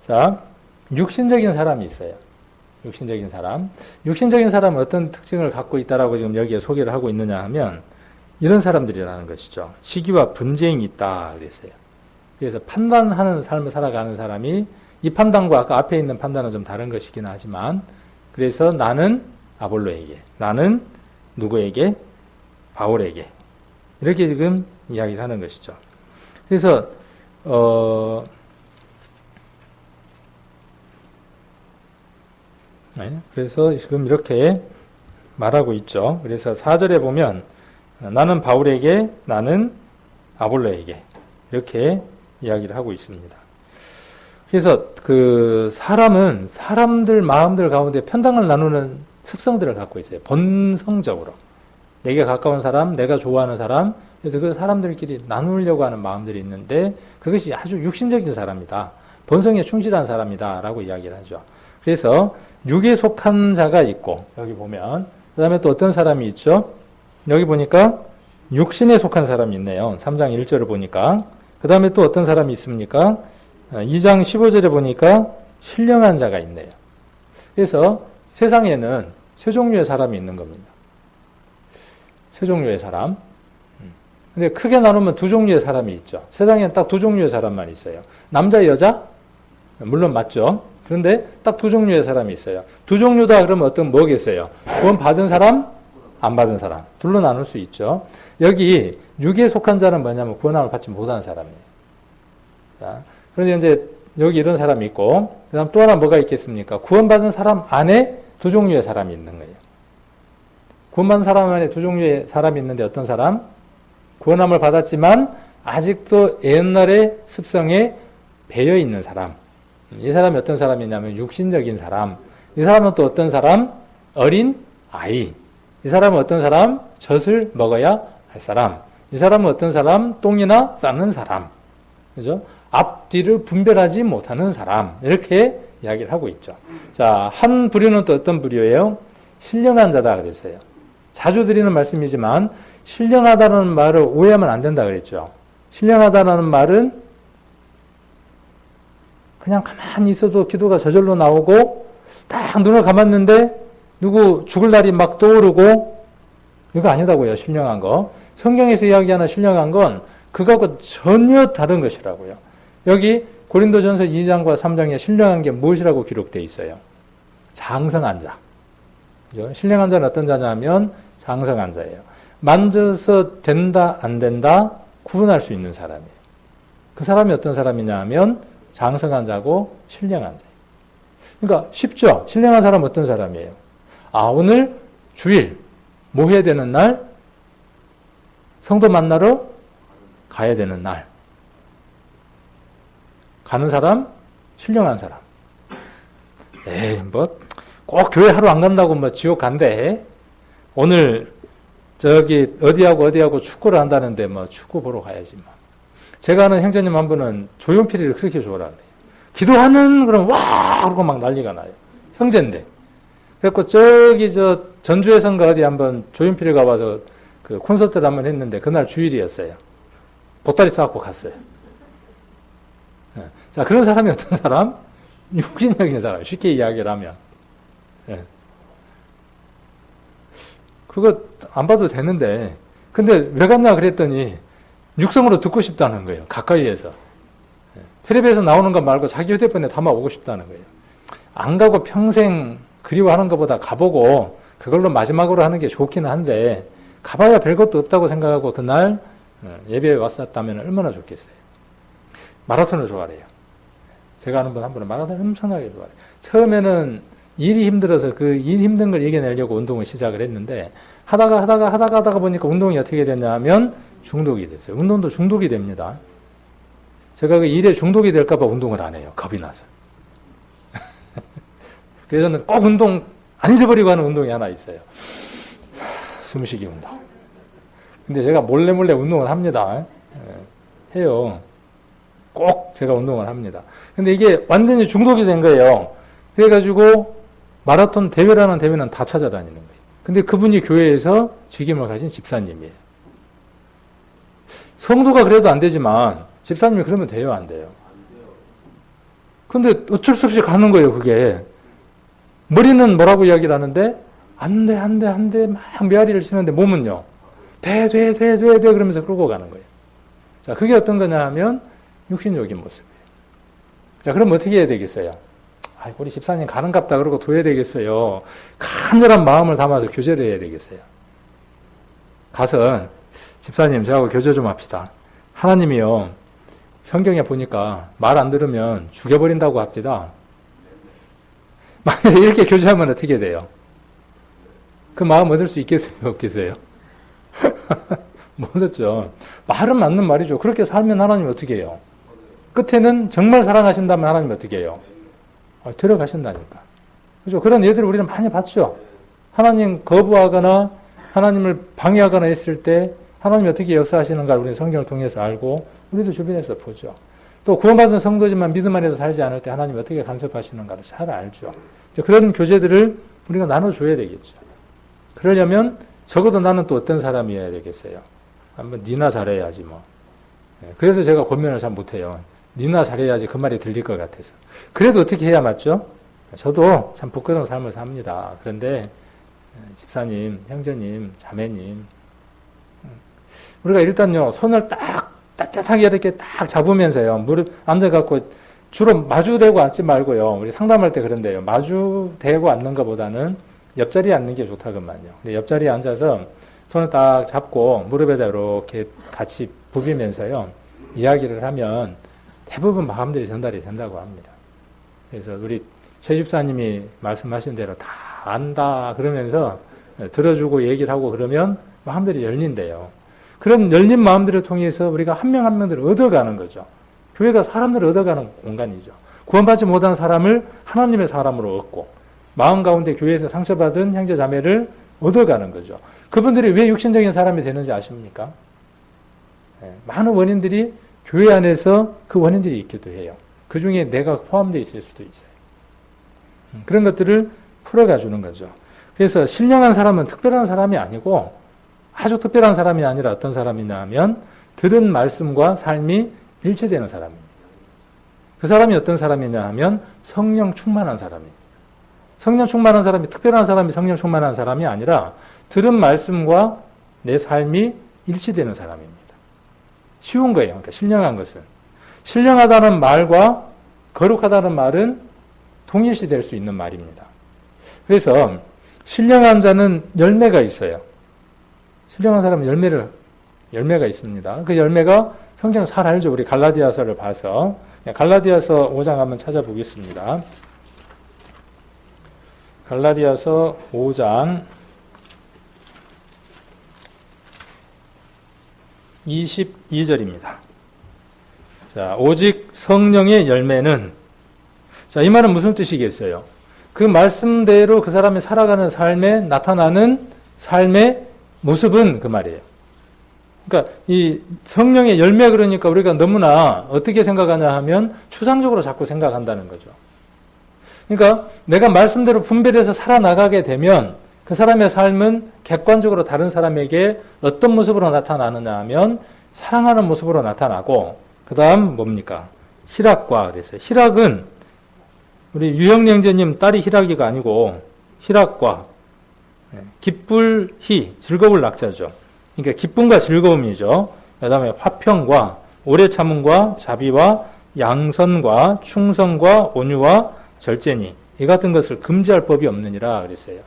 자, 육신적인 사람이 있어요. 육신적인 사람. 육신적인 사람은 어떤 특징을 갖고 있다라고 지금 여기에 소개를 하고 있느냐 하면 이런 사람들이라는 것이죠. 시기와 분쟁이 있다 그랬어요. 그래서 판단하는 삶을 살아가는 사람이 이 판단과 아까 앞에 있는 판단은 좀 다른 것이긴 하지만 그래서 나는 아볼로에게, 나는 누구에게? 바울에게. 이렇게 지금 이야기를 하는 것이죠. 그래서 그래서 지금 이렇게 말하고 있죠. 그래서 4절에 보면 나는 바울에게, 나는 아볼로에게 이렇게 이야기를 하고 있습니다. 그래서 그 사람은 사람들 마음들 가운데 편당을 나누는 습성들을 갖고 있어요. 본성적으로. 내게 가까운 사람, 내가 좋아하는 사람, 그래서 그 사람들끼리 나누려고 하는 마음들이 있는데 그것이 아주 육신적인 사람이다. 본성에 충실한 사람이다. 라고 이야기를 하죠. 그래서 육에 속한 자가 있고 여기 보면 그 다음에 또 어떤 사람이 있죠? 여기 보니까 육신에 속한 사람이 있네요. 3장 1절을 보니까 그 다음에 또 어떤 사람이 있습니까? 2장 15절에 보니까 신령한 자가 있네요. 그래서 세상에는 세 종류의 사람이 있는 겁니다. 세 종류의 사람. 근데 크게 나누면 두 종류의 사람이 있죠. 세상에는 딱 두 종류의 사람만 있어요. 남자, 여자? 물론 맞죠. 그런데 딱 두 종류의 사람이 있어요. 두 종류다 그러면 어떤 뭐겠어요? 구원 받은 사람, 안 받은 사람. 둘로 나눌 수 있죠. 여기 육에 속한 자는 뭐냐면 구원함을 받지 못한 사람이에요. 자, 그런데 이제 여기 이런 사람이 있고, 그 다음 또 하나 뭐가 있겠습니까? 구원받은 사람 안에 두 종류의 사람이 있는 거예요. 구원받은 사람 안에 두 종류의 사람이 있는데 어떤 사람? 구원함을 받았지만 아직도 옛날의 습성에 배어 있는 사람. 이 사람이 어떤 사람이냐면 육신적인 사람. 이 사람은 또 어떤 사람? 어린 아이. 이 사람은 어떤 사람? 젖을 먹어야 할 사람. 이 사람은 어떤 사람? 똥이나 싸는 사람. 그죠? 앞뒤를 분별하지 못하는 사람, 이렇게 이야기를 하고 있죠. 자, 한 부류는 또 어떤 부류예요? 신령한 자다 그랬어요. 자주 드리는 말씀이지만 신령하다는 말을 오해하면 안 된다 그랬죠. 신령하다는 말은 그냥 가만히 있어도 기도가 저절로 나오고 딱 눈을 감았는데 누구 죽을 날이 막 떠오르고, 이거 아니다고요. 신령한 거. 성경에서 이야기하는 신령한 건 그거하고 전혀 다른 것이라고요. 여기 고린도전서 2장과 3장에 신령한 게 무엇이라고 기록되어 있어요? 장성한 자. 그죠? 신령한 자는 어떤 자냐면 장성한 자예요. 만져서 된다 안 된다 구분할 수 있는 사람이에요. 그 사람이 어떤 사람이냐 하면 장성한 자고 신령한 자예요. 그러니까 쉽죠? 신령한 사람은 어떤 사람이에요? 아, 오늘 주일 뭐 해야 되는 날? 성도 만나러 가야 되는 날. 가는 사람? 신령한 사람. 에이, 뭐 꼭 교회 하루 안 간다고 뭐 지옥 간대. 오늘 저기 어디하고 축구를 한다는데 뭐 축구 보러 가야지 뭐. 제가 아는 형제님 한 분은 조용필이를 그렇게 좋아라 그래요. 기도하는 그럼 와 그러고 막 난리가 나요. 형제인데. 그래갖고 저기 저 전주에선가 어디 한번 조용필이 가봐서 그 콘서트를 한번 했는데 그날 주일이었어요. 보따리 싸갖고 갔어요. 자, 그런 사람이 어떤 사람? 육신적인 사람. 쉽게 이야기를 하면. 그거 안 봐도 되는데, 근데 왜 갔냐 그랬더니 육성으로 듣고 싶다는 거예요. 가까이에서. 텔레비에서 나오는 것 말고 자기 휴대폰에 담아오고 싶다는 거예요. 안 가고 평생 그리워하는 것보다 가보고 그걸로 마지막으로 하는 게 좋기는 한데, 가봐야 별것도 없다고 생각하고 그날 예배에 왔었다면 얼마나 좋겠어요. 마라톤을 좋아해요. 제가 아는 분 한 분은 마라톤을 엄청나게 좋아해요. 처음에는 일이 힘들어서 그 일 힘든 걸 이겨내려고 운동을 시작을 했는데 하다가 보니까 운동이 어떻게 됐냐 하면 중독이 됐어요. 운동도 중독이 됩니다. 제가 그 일에 중독이 될까 봐 운동을 안 해요. 겁이 나서. 그래서 저는 꼭 운동 안 잊어버리고 하는 운동이 하나 있어요. 숨쉬기 운동. 근데 제가 몰래 운동을 합니다. 해요. 꼭 제가 운동을 합니다. 근데 이게 완전히 중독이 된 거예요. 그래가지고 마라톤 대회라는 대회는 다 찾아다니는 거예요. 근데 그분이 교회에서 직임을 가진 집사님이에요. 성도가 그래도 안 되지만 집사님이 그러면 돼요, 안 돼요? 근데 어쩔 수 없이 가는 거예요, 그게. 머리는 뭐라고 이야기를 하는데 안 돼 막 메아리를 치는데 몸은요. 돼 그러면서 끌고 가는 거예요. 자, 그게 어떤 거냐 하면 육신적인 모습이에요. 자, 그럼 어떻게 해야 되겠어요? 아이고, 우리 집사님 가는갑다 그러고 둬야 되겠어요. 간절한 마음을 담아서 교제를 해야 되겠어요. 가서 집사님 저하고 교제 좀 합시다. 하나님이요, 성경에 보니까 말 안 들으면 죽여버린다고 합니다. 만약에 이렇게 교제하면 어떻게 돼요? 그 마음 얻을 수 있겠어요? 없겠어요? 못 얻죠. 말은 맞는 말이죠. 그렇게 살면 하나님 어떻게 해요? 끝에는 정말 사랑하신다면 하나님 어떻게 해요? 들어가신다니까. 그죠? 그런 예들을 우리는 많이 봤죠. 하나님 거부하거나 하나님을 방해하거나 했을 때 하나님이 어떻게 역사하시는가 우리는 성경을 통해서 알고 우리도 주변에서 보죠. 또 구원받은 성도지만 믿음 안에서 살지 않을 때 하나님이 어떻게 간섭하시는가를 잘 알죠. 그런 교제들을 우리가 나눠줘야 되겠죠. 그러려면 적어도 나는 또 어떤 사람이어야 되겠어요. 한번 니나 잘해야지 뭐. 그래서 제가 권면을 잘 못해요. 니나 잘해야지 그 말이 들릴 것 같아서. 그래도 어떻게 해야 맞죠? 저도 참 부끄러운 삶을 삽니다. 그런데 집사님, 형제님, 자매님, 우리가 일단요 손을 딱 따뜻하게 이렇게 딱 잡으면서요 무릎 앉아갖고 주로 마주대고 앉지 말고요. 우리 상담할 때 그런데요. 마주대고 앉는 것보다는 옆자리에 앉는 게 좋다건만요. 옆자리에 앉아서 손을 딱 잡고 무릎에다 이렇게 같이 부비면서요 이야기를 하면 대부분 마음들이 전달이 된다고 합니다. 그래서 우리 최 집사님이 말씀하신 대로 다 안다 그러면서 들어주고 얘기를 하고 그러면 마음들이 열린대요. 그런 열린 마음들을 통해서 우리가 한 명 한 명들을 얻어가는 거죠. 교회가 사람들을 얻어가는 공간이죠. 구원받지 못한 사람을 하나님의 사람으로 얻고 마음 가운데 교회에서 상처받은 형제 자매를 얻어가는 거죠. 그분들이 왜 육신적인 사람이 되는지 아십니까? 많은 원인들이 교회 안에서 그 원인들이 있기도 해요. 그 중에 내가 포함되어 있을 수도 있어요. 그런 것들을 풀어가 주는 거죠. 그래서 신령한 사람은 특별한 사람이 아니고 아주 특별한 사람이 아니라 어떤 사람이냐 하면 들은 말씀과 삶이 일치되는 사람입니다. 그 사람이 어떤 사람이냐 하면 성령 충만한 사람입니다. 성령 충만한 사람이 특별한 사람이 성령 충만한 사람이 아니라 들은 말씀과 내 삶이 일치되는 사람입니다. 쉬운 거예요. 그러니까 신령한 것은. 신령하다는 말과 거룩하다는 말은 동일시 될 수 있는 말입니다. 그래서 신령한 자는 열매가 있어요. 신령한 사람은 열매가 있습니다. 그 열매가 성경 잘 알죠. 우리 갈라디아서를 봐서. 갈라디아서 5장 한번 찾아보겠습니다. 갈라디아서 5장 22절입니다. 자, 오직 성령의 열매는, 자, 이 말은 무슨 뜻이겠어요? 그 말씀대로 그 사람이 살아가는 삶에 나타나는 삶의 모습은 그 말이에요. 그러니까 이 성령의 열매, 그러니까 우리가 너무나 어떻게 생각하냐 하면 추상적으로 자꾸 생각한다는 거죠. 그러니까 내가 말씀대로 분별해서 살아나가게 되면 그 사람의 삶은 객관적으로 다른 사람에게 어떤 모습으로 나타나느냐 하면 사랑하는 모습으로 나타나고, 그 다음 뭡니까? 희락과 그랬어요. 희락은 우리 유형령제님 딸이 희락이가 아니고 희락과, 기쁠 희, 즐거울 낙자죠. 그러니까 기쁨과 즐거움이죠. 그 다음에 화평과 오래 참음과 자비와 양선과 충성과 온유와 절제니 이 같은 것을 금지할 법이 없느니라 그랬어요.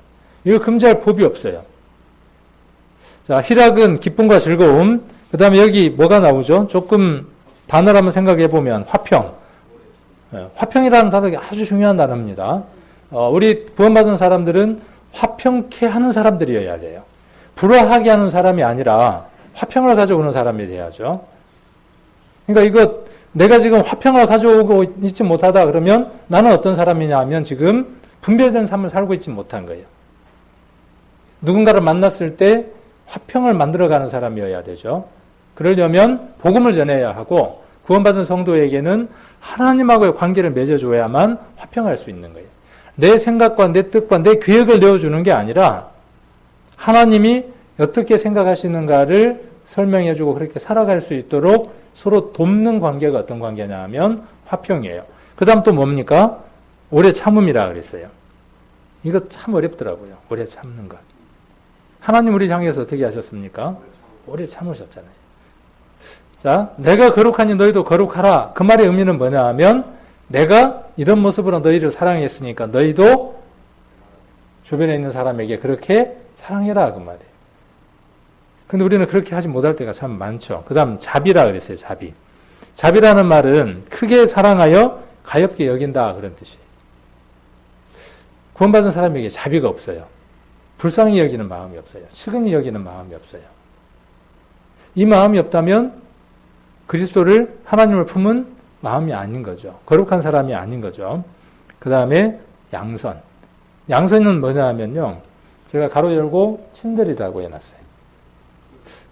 이거 금지할 법이 없어요. 자, 희락은 기쁨과 즐거움. 그 다음에 여기 뭐가 나오죠? 조금 단어를 한번 생각해 보면 화평. 화평이라는 단어가 아주 중요한 단어입니다. 우리 구원받은 사람들은 화평케 하는 사람들이어야 돼요. 불화하게 하는 사람이 아니라 화평을 가져오는 사람이 돼야죠. 그러니까 이거 내가 지금 화평을 가져오고 있지 못하다 그러면 나는 어떤 사람이냐 하면 지금 분별된 삶을 살고 있지 못한 거예요. 누군가를 만났을 때 화평을 만들어가는 사람이어야 되죠. 그러려면 복음을 전해야 하고 구원받은 성도에게는 하나님하고의 관계를 맺어줘야만 화평할 수 있는 거예요. 내 생각과 내 뜻과 내 계획을 내어주는 게 아니라 하나님이 어떻게 생각하시는가를 설명해주고 그렇게 살아갈 수 있도록 서로 돕는 관계가 어떤 관계냐 하면 화평이에요. 그 다음 또 뭡니까? 오래 참음이라 그랬어요. 이거 참 어렵더라고요. 오래 참는 것. 하나님 우리 향해서 어떻게 하셨습니까? 오래 참으셨잖아요. 자, 내가 거룩하니 너희도 거룩하라. 그 말의 의미는 뭐냐 하면 내가 이런 모습으로 너희를 사랑했으니까 너희도 주변에 있는 사람에게 그렇게 사랑해라 그 말이에요. 근데 우리는 그렇게 하지 못할 때가 참 많죠. 그 다음 자비라 그랬어요. 자비. 자비라는 말은 크게 사랑하여 가엾게 여긴다 그런 뜻이에요. 구원받은 사람에게 자비가 없어요. 불쌍히 여기는 마음이 없어요. 측은히 여기는 마음이 없어요. 이 마음이 없다면 그리스도를, 하나님을 품은 마음이 아닌 거죠. 거룩한 사람이 아닌 거죠. 그 다음에 양선. 양선은 뭐냐 하면요. 제가 가로 열고 친절이라고 해놨어요.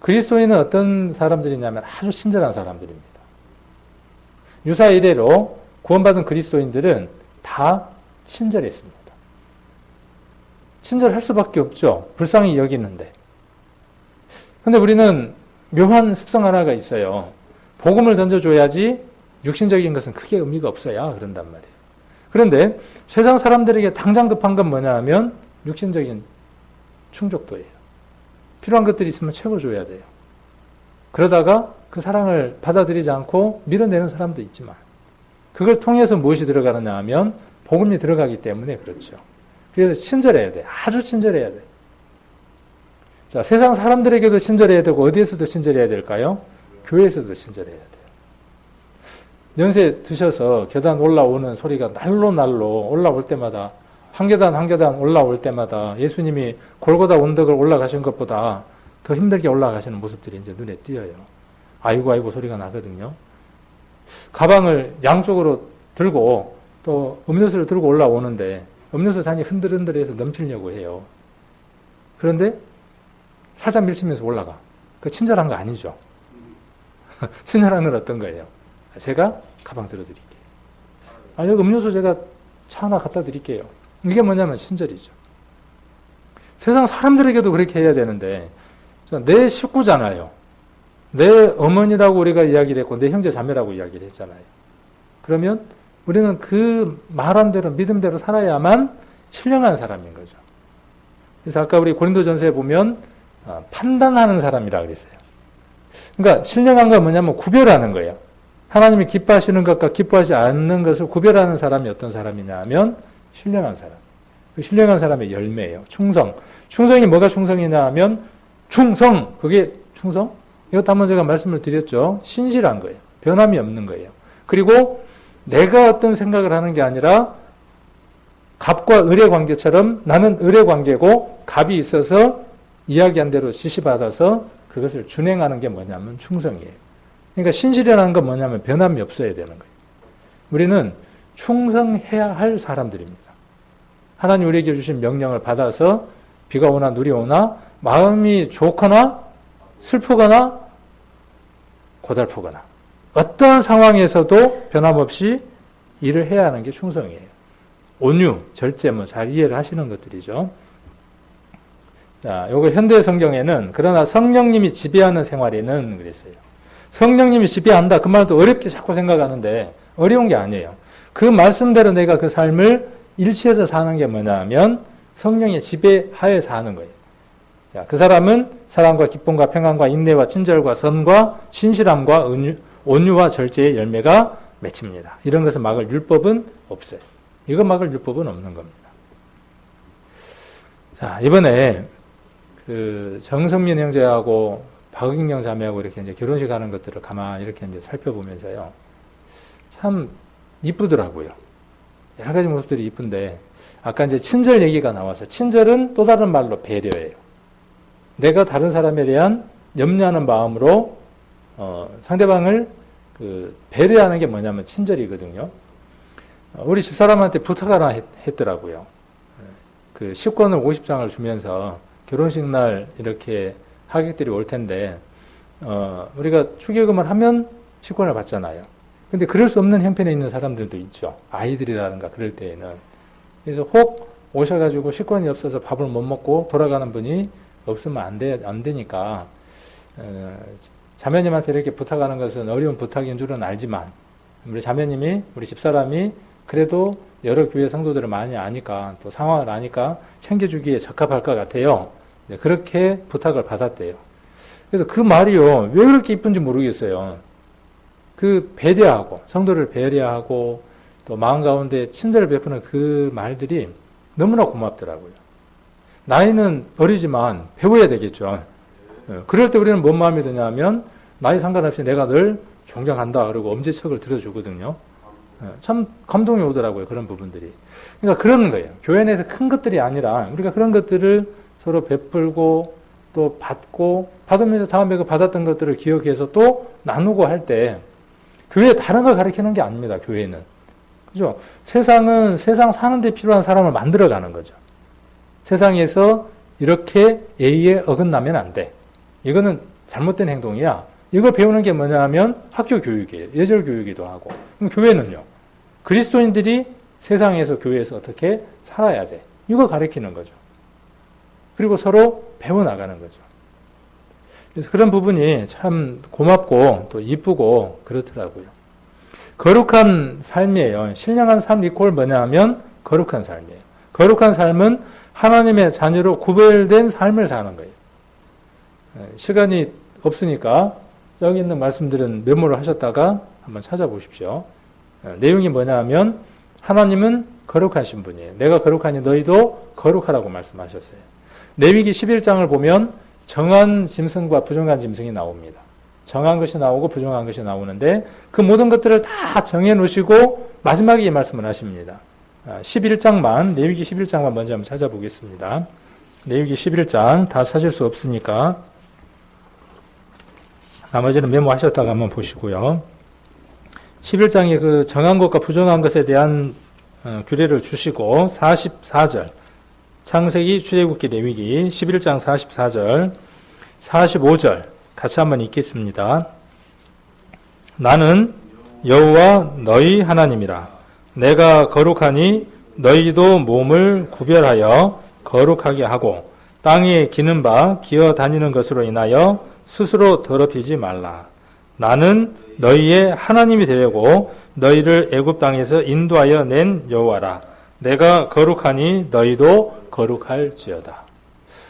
그리스도인은 어떤 사람들이냐면 아주 친절한 사람들입니다. 유사 이래로 구원받은 그리스도인들은 다 친절했습니다. 친절할 수밖에 없죠. 불쌍히 여기는데. 근데 우리는 묘한 습성 하나가 있어요. 복음을 던져줘야지 육신적인 것은 크게 의미가 없어야 그런단 말이에요. 그런데 세상 사람들에게 당장 급한 건 뭐냐 하면 육신적인 충족도예요. 필요한 것들이 있으면 채워줘야 돼요. 그러다가 그 사랑을 받아들이지 않고 밀어내는 사람도 있지만 그걸 통해서 무엇이 들어가느냐 하면 복음이 들어가기 때문에 그렇죠. 그래서 친절해야 돼요. 아주 친절해야 돼요. 자, 세상 사람들에게도 친절해야 되고 어디에서도 친절해야 될까요? 교회에서도 친절해야 돼요. 연세 드셔서 계단 올라오는 소리가 날로 올라올 때마다 한 계단 한 계단 올라올 때마다 예수님이 골고다 언덕을 올라가신 것보다 더 힘들게 올라가시는 모습들이 이제 눈에 띄어요. 아이고 소리가 나거든요. 가방을 양쪽으로 들고 또 음료수를 들고 올라오는데 음료수 잔이 흔들흔들해서 넘치려고 해요. 그런데 살짝 밀치면서 올라가. 그 친절한 거 아니죠. 친절한 건 어떤 거예요? 제가 가방 들어드릴게요. 여기 음료수 제가 차 하나 갖다 드릴게요. 이게 뭐냐면 친절이죠. 세상 사람들에게도 그렇게 해야 되는데, 내 식구잖아요. 내 어머니라고 우리가 이야기를 했고, 내 형제 자매라고 이야기를 했잖아요. 그러면 우리는 그 말한 대로, 믿음대로 살아야만 신령한 사람인 거죠. 그래서 아까 우리 고린도전서에 보면 판단하는 사람이라 그랬어요. 그러니까 신령한 건 뭐냐면 구별하는 거예요. 하나님이 기뻐하시는 것과 기뻐하지 않는 것을 구별하는 사람이 어떤 사람이냐 하면 신령한 사람. 그 신령한 사람의 열매예요. 충성. 충성이 뭐가 충성이냐 하면 충성. 그게 충성? 이것도 한번 제가 말씀을 드렸죠. 신실한 거예요. 변함이 없는 거예요. 그리고 내가 어떤 생각을 하는 게 아니라 갑과 을의 관계처럼 나는 을의 관계고 갑이 있어서 이야기한 대로 지시받아서 그것을 준행하는 게 뭐냐면 충성이에요. 그러니까 신실이라는 건 뭐냐면 변함이 없어야 되는 거예요. 우리는 충성해야 할 사람들입니다. 하나님 우리에게 주신 명령을 받아서 비가 오나 눈이 오나 마음이 좋거나 슬프거나 고달프거나 어떤 상황에서도 변함없이 일을 해야 하는 게 충성이에요. 온유, 절제 잘 이해를 하시는 것들이죠. 자, 요거 현대 성경에는 그러나 성령님이 지배하는 생활에는 그랬어요. 성령님이 지배한다. 그 말도 어렵게 자꾸 생각하는데 어려운 게 아니에요. 그 말씀대로 내가 그 삶을 일치해서 사는 게 뭐냐 하면 성령의 지배하에 사는 거예요. 자, 그 사람은 사랑과 기쁨과 평안과 인내와 친절과 선과 신실함과 온유와 절제의 열매가 맺힙니다. 이런 것을 막을 율법은 없어요. 이거 막을 율법은 없는 겁니다. 자, 이번에 그 정성민 형제하고 박은경 자매하고 이렇게 이제 결혼식 하는 것들을 가만히 이렇게 이제 살펴보면서요. 참 이쁘더라고요. 여러 가지 모습들이 이쁜데, 아까 이제 친절 얘기가 나와서, 친절은 또 다른 말로 배려예요. 내가 다른 사람에 대한 염려하는 마음으로, 상대방을 배려하는 게 뭐냐면 친절이거든요. 우리 집사람한테 부탁하라 했더라고요. 그 식권을 50장을 주면서 결혼식 날 이렇게 하객들이 올 텐데, 우리가 축의금을 하면 식권을 받잖아요. 근데 그럴 수 없는 형편에 있는 사람들도 있죠. 아이들이라든가 그럴 때에는. 그래서 혹 오셔가지고 식권이 없어서 밥을 못 먹고 돌아가는 분이 없으면 안 되니까, 자매님한테 이렇게 부탁하는 것은 어려운 부탁인 줄은 알지만, 우리 자매님이, 우리 집사람이 그래도 여러 교회 성도들을 많이 아니까, 또 상황을 아니까 챙겨주기에 적합할 것 같아요. 그렇게 부탁을 받았대요. 그래서 그 말이요, 왜 그렇게 이쁜지 모르겠어요. 그 배려하고, 성도를 배려하고, 또 마음 가운데 친절을 베푸는 그 말들이 너무나 고맙더라고요. 나이는 어리지만 배워야 되겠죠. 그럴 때 우리는 뭔 마음이 드냐면, 나이 상관없이 내가 늘 존경한다. 그리고 엄지척을 들어주거든요. 참 감동이 오더라고요. 그런 부분들이. 그러니까 그런 거예요. 교회 내에서 큰 것들이 아니라 우리가 그런 것들을 서로 베풀고 또 받고 받으면서 다음에 그 받았던 것들을 기억해서 또 나누고 할 때 교회에 다른 걸 가르치는 게 아닙니다. 교회는. 그죠? 세상은 세상 사는 데 필요한 사람을 만들어가는 거죠. 세상에서 이렇게 예의에 어긋나면 안 돼. 이거는 잘못된 행동이야. 이걸 배우는 게 뭐냐 하면 학교 교육이에요. 예절 교육이기도 하고. 그럼 교회는요. 그리스도인들이 세상에서 교회에서 어떻게 살아야 돼. 이거 가르치는 거죠. 그리고 서로 배워나가는 거죠. 그래서 그런 부분이 참 고맙고 또 이쁘고 그렇더라고요. 거룩한 삶이에요. 신령한 삶 이퀄 뭐냐 하면 거룩한 삶이에요. 거룩한 삶은 하나님의 자녀로 구별된 삶을 사는 거예요. 시간이 없으니까 여기 있는 말씀들은 메모를 하셨다가 한번 찾아보십시오. 내용이 뭐냐 하면 하나님은 거룩하신 분이에요. 내가 거룩하니 너희도 거룩하라고 말씀하셨어요. 레위기 11장을 보면 정한 짐승과 부정한 짐승이 나옵니다. 정한 것이 나오고 부정한 것이 나오는데 그 모든 것들을 다 정해 놓으시고 마지막에 이 말씀을 하십니다. 11장만, 레위기 11장만 먼저 한번 찾아보겠습니다. 레위기 11장 다 찾을 수 없으니까 나머지는 메모하셨다가 한번 보시고요. 11장에 그 정한 것과 부정한 것에 대한 규례를 주시고 44절 창세기, 출애굽기, 레위기 11장 44절 45절 같이 한번 읽겠습니다. 나는 여호와 너희 하나님이라. 내가 거룩하니 너희도 몸을 구별하여 거룩하게 하고 땅에 기는 바 기어 다니는 것으로 인하여 스스로 더럽히지 말라. 나는 너희의 하나님이 되려고 너희를 애굽 땅에서 인도하여 낸 여호와라. 내가 거룩하니 너희도 거룩할지어다.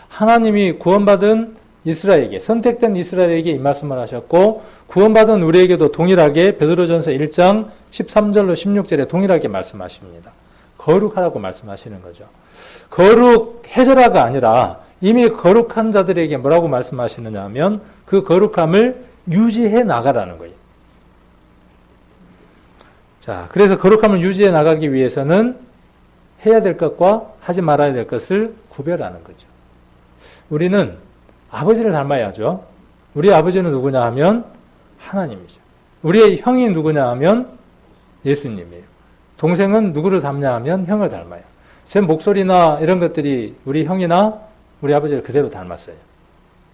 하나님이 구원받은 이스라엘에게, 선택된 이스라엘에게 이 말씀을 하셨고, 구원받은 우리에게도 동일하게 베드로전서 1장 13절로 16절에 동일하게 말씀하십니다. 거룩하라고 말씀하시는 거죠. 거룩해져라가 아니라 이미 거룩한 자들에게 뭐라고 말씀하시느냐 하면 그 거룩함을 유지해 나가라는 거예요. 자, 그래서 거룩함을 유지해 나가기 위해서는 해야 될 것과 하지 말아야 될 것을 구별하는 거죠. 우리는 아버지를 닮아야죠. 우리 아버지는 누구냐 하면 하나님이죠. 우리의 형이 누구냐 하면 예수님이에요. 동생은 누구를 닮냐 하면 형을 닮아요. 제 목소리나 이런 것들이 우리 형이나 우리 아버지를 그대로 닮았어요.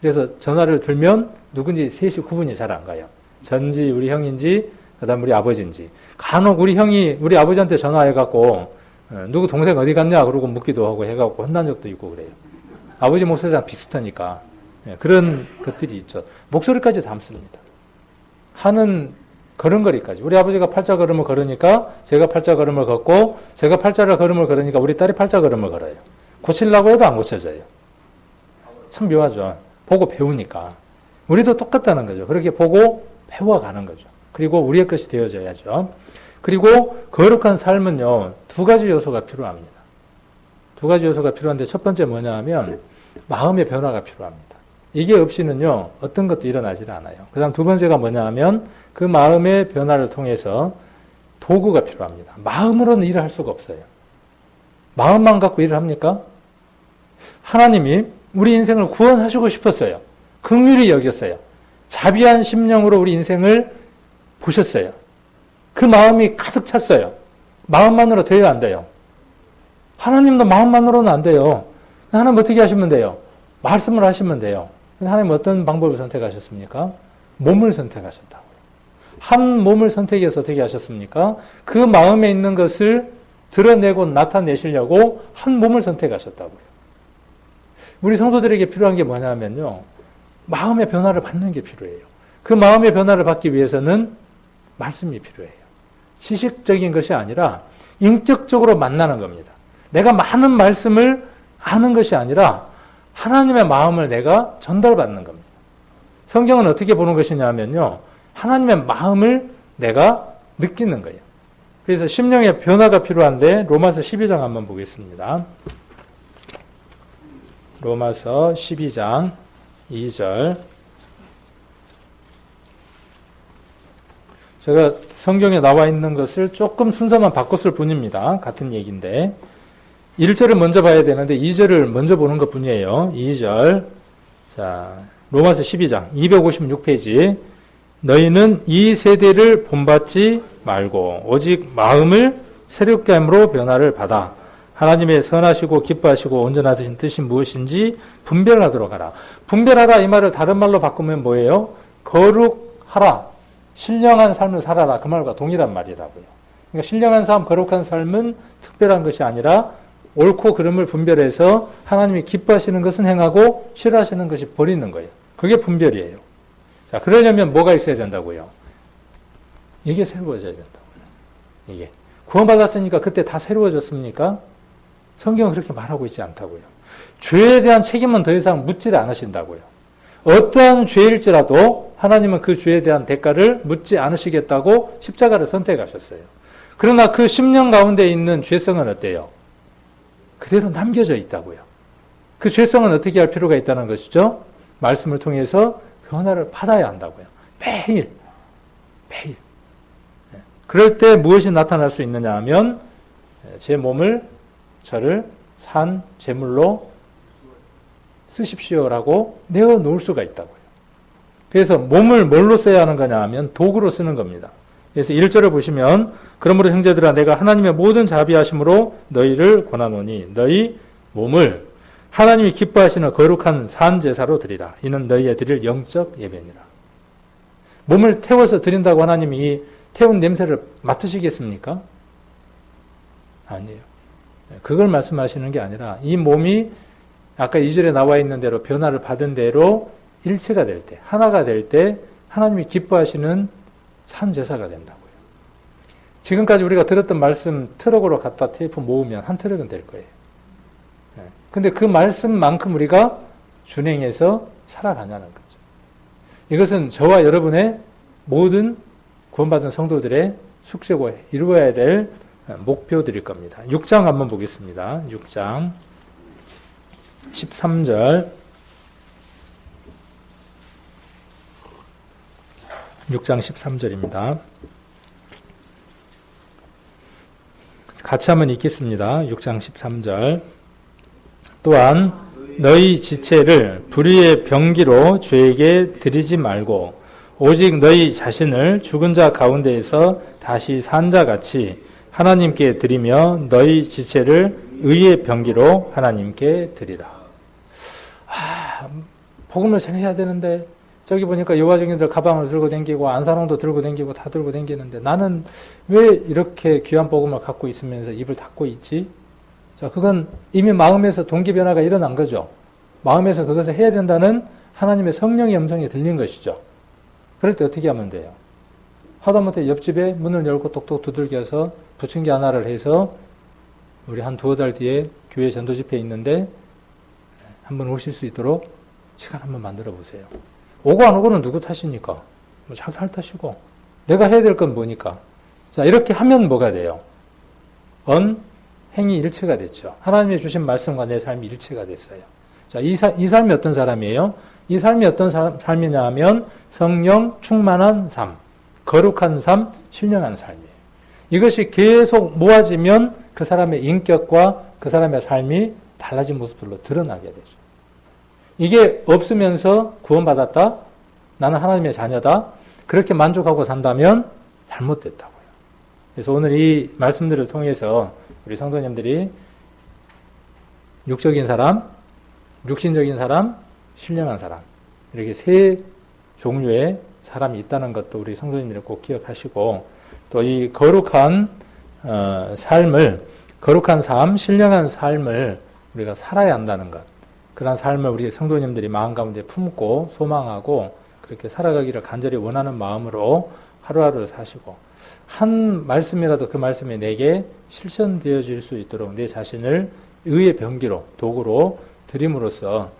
그래서 전화를 들면 누군지 셋이 구분이 잘 안 가요. 전지 우리 형인지 그다음 우리 아버지인지. 간혹 우리 형이 우리 아버지한테 전화해갖고 누구 동생 어디 갔냐 그러고 묻기도 하고 해갖고 혼난 적도 있고 그래요. 아버지 목소리랑 비슷하니까. 그런 것들이 있죠. 목소리까지 닮습니다. 하는 걸음걸이까지. 우리 아버지가 팔자 걸음을 걸으니까 제가 팔자 걸음을 걷고 제가 팔자 걸음을 걸으니까 우리 딸이 팔자 걸음을 걸어요. 고치려고 해도 안 고쳐져요. 참 묘하죠. 보고 배우니까. 우리도 똑같다는 거죠. 그렇게 보고 배워가는 거죠. 그리고 우리의 것이 되어져야죠. 그리고 거룩한 삶은요, 두 가지 요소가 필요합니다. 두 가지 요소가 필요한데 첫 번째 뭐냐 하면 마음의 변화가 필요합니다. 이게 없이는요, 어떤 것도 일어나질 않아요. 그 다음 두 번째가 뭐냐 하면 그 마음의 변화를 통해서 도구가 필요합니다. 마음으로는 일을 할 수가 없어요. 마음만 갖고 일을 합니까? 하나님이 우리 인생을 구원하시고 싶었어요. 긍휼히 여겼어요. 자비한 심령으로 우리 인생을 보셨어요. 그 마음이 가득 찼어요. 마음만으로 돼야 안 돼요. 하나님도 마음만으로는 안 돼요. 하나님 어떻게 하시면 돼요? 말씀을 하시면 돼요. 하나님 어떤 방법을 선택하셨습니까? 몸을 선택하셨다고요. 한 몸을 선택해서 어떻게 하셨습니까? 그 마음에 있는 것을 드러내고 나타내시려고 한 몸을 선택하셨다고요. 우리 성도들에게 필요한 게 뭐냐면요. 마음의 변화를 받는 게 필요해요. 그 마음의 변화를 받기 위해서는 말씀이 필요해요. 지식적인 것이 아니라 인격적으로 만나는 겁니다. 내가 많은 말씀을 아는 것이 아니라 하나님의 마음을 내가 전달받는 겁니다. 성경은 어떻게 보는 것이냐면요. 하나님의 마음을 내가 느끼는 거예요. 그래서 심령의 변화가 필요한데 로마서 12장 한번 보겠습니다. 로마서 12장 2절. 제가 성경에 나와 있는 것을 조금 순서만 바꿨을 뿐입니다. 같은 얘기인데 1절을 먼저 봐야 되는데 2절을 먼저 보는 것 뿐이에요. 2절. 자, 로마서 12장 256페이지. 너희는 이 세대를 본받지 말고 오직 마음을 새롭게 함으로 변화를 받아 하나님의 선하시고 기뻐하시고 온전하신 뜻이 무엇인지 분별하도록 하라. 분별하라 이 말을 다른 말로 바꾸면 뭐예요? 거룩하라. 신령한 삶을 살아라. 그 말과 동일한 말이라고요. 그러니까 신령한 삶, 거룩한 삶은 특별한 것이 아니라 옳고 그름을 분별해서 하나님이 기뻐하시는 것은 행하고 싫어하시는 것이 버리는 거예요. 그게 분별이에요. 자, 그러려면 뭐가 있어야 된다고요? 이게 새로워져야 된다고요. 이게. 구원받았으니까 그때 다 새로워졌습니까? 성경은 그렇게 말하고 있지 않다고요. 죄에 대한 책임은 더 이상 묻지 않으신다고요. 어떠한 죄일지라도 하나님은 그 죄에 대한 대가를 묻지 않으시겠다고 십자가를 선택하셨어요. 그러나 그 10년 가운데 있는 죄성은 어때요? 그대로 남겨져 있다고요. 그 죄성은 어떻게 할 필요가 있다는 것이죠? 말씀을 통해서 변화를 받아야 한다고요. 매일. 그럴 때 무엇이 나타날 수 있느냐 하면 제 몸을 저를 산 제물로 쓰십시오라고 내어놓을 수가 있다고요. 그래서 몸을 뭘로 써야 하는 거냐 하면 도구로 쓰는 겁니다. 그래서 1절을 보시면 그러므로 형제들아 내가 하나님의 모든 자비하심으로 너희를 권하노니 너희 몸을 하나님이 기뻐하시는 거룩한 산 제사로 드리라. 이는 너희의 드릴 영적 예배니라. 몸을 태워서 드린다고 하나님이 이 태운 냄새를 맡으시겠습니까? 아니에요. 그걸 말씀하시는 게 아니라 이 몸이 아까 2절에 나와 있는 대로 변화를 받은 대로 일체가 될 때, 하나가 될 때 하나님이 기뻐하시는 산 제사가 된다고요. 지금까지 우리가 들었던 말씀 트럭으로 갖다 테이프 모으면 한 트럭은 될 거예요. 근데 그 말씀만큼 우리가 준행해서 살아가냐는 거죠. 이것은 저와 여러분의 모든 구원받은 성도들의 숙제고 이루어야 될 목표들일 겁니다. 6장 한번 보겠습니다. 6장 13절 6장 13절입니다. 같이 한번 읽겠습니다. 6장 13절 또한 너희 지체를 불의의 병기로 죄에게 드리지 말고 오직 너희 자신을 죽은 자 가운데에서 다시 산 자같이 하나님께 드리며 너희 지체를 의의 병기로 하나님께 드리라. 복음을 전해야 되는데 저기 보니까 여호와증인들 가방을 들고 다니고 안사롱도 들고 다니고 다 들고 다니는데 나는 왜 이렇게 귀한 복음을 갖고 있으면서 입을 닫고 있지? 자, 그건 이미 마음에서 동기 변화가 일어난 거죠. 마음에서 그것을 해야 된다는 하나님의 성령의 음성이 들린 것이죠. 그럴 때 어떻게 하면 돼요? 하다못해 옆집에 문을 열고 똑똑 두들겨서 부침개 하나를 해서 우리 한 두어 달 뒤에 교회 전도 집회 있는데 한번 오실 수 있도록 시간 한번 만들어 보세요. 오고 안 오고는 누구 탓이니까? 뭐 자기 할 탓이고. 내가 해야 될 건 뭐니까? 자, 이렇게 하면 뭐가 돼요? 행이 일체가 됐죠. 하나님이 주신 말씀과 내 삶이 일체가 됐어요. 자, 이 삶이 어떤 사람이에요? 이 삶이 어떤 삶이냐 하면 성령 충만한 삶, 거룩한 삶, 신령한 삶이에요. 이것이 계속 모아지면 그 사람의 인격과 그 사람의 삶이 달라진 모습들로 드러나게 되죠. 이게 없으면서 구원받았다? 나는 하나님의 자녀다? 그렇게 만족하고 산다면 잘못됐다고요. 그래서 오늘 이 말씀들을 통해서 우리 성도님들이 육적인 사람, 육신적인 사람, 신령한 사람 이렇게 세 종류의 사람이 있다는 것도 우리 성도님들이 꼭 기억하시고 또 이 거룩한 삶을 거룩한 삶, 신령한 삶을 우리가 살아야 한다는 것 그런 삶을 우리 성도님들이 마음 가운데 품고 소망하고 그렇게 살아가기를 간절히 원하는 마음으로 하루하루를 사시고 한 말씀이라도 그 말씀이 내게 실천되어질 수 있도록 내 자신을 의의 병기로 도구로 드림으로써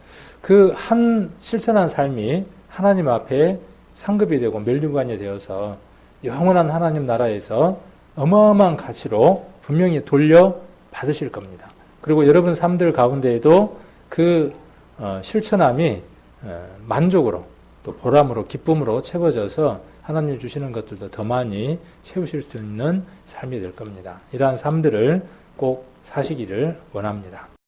그 한 실천한 삶이 하나님 앞에 상급이 되고 멸류관이 되어서 영원한 하나님 나라에서 어마어마한 가치로 분명히 돌려 받으실 겁니다. 그리고 여러분 삶들 가운데에도 그 실천함이 만족으로 또 보람으로 기쁨으로 채워져서 하나님 주시는 것들도 더 많이 채우실 수 있는 삶이 될 겁니다. 이러한 삶들을 꼭 사시기를 원합니다.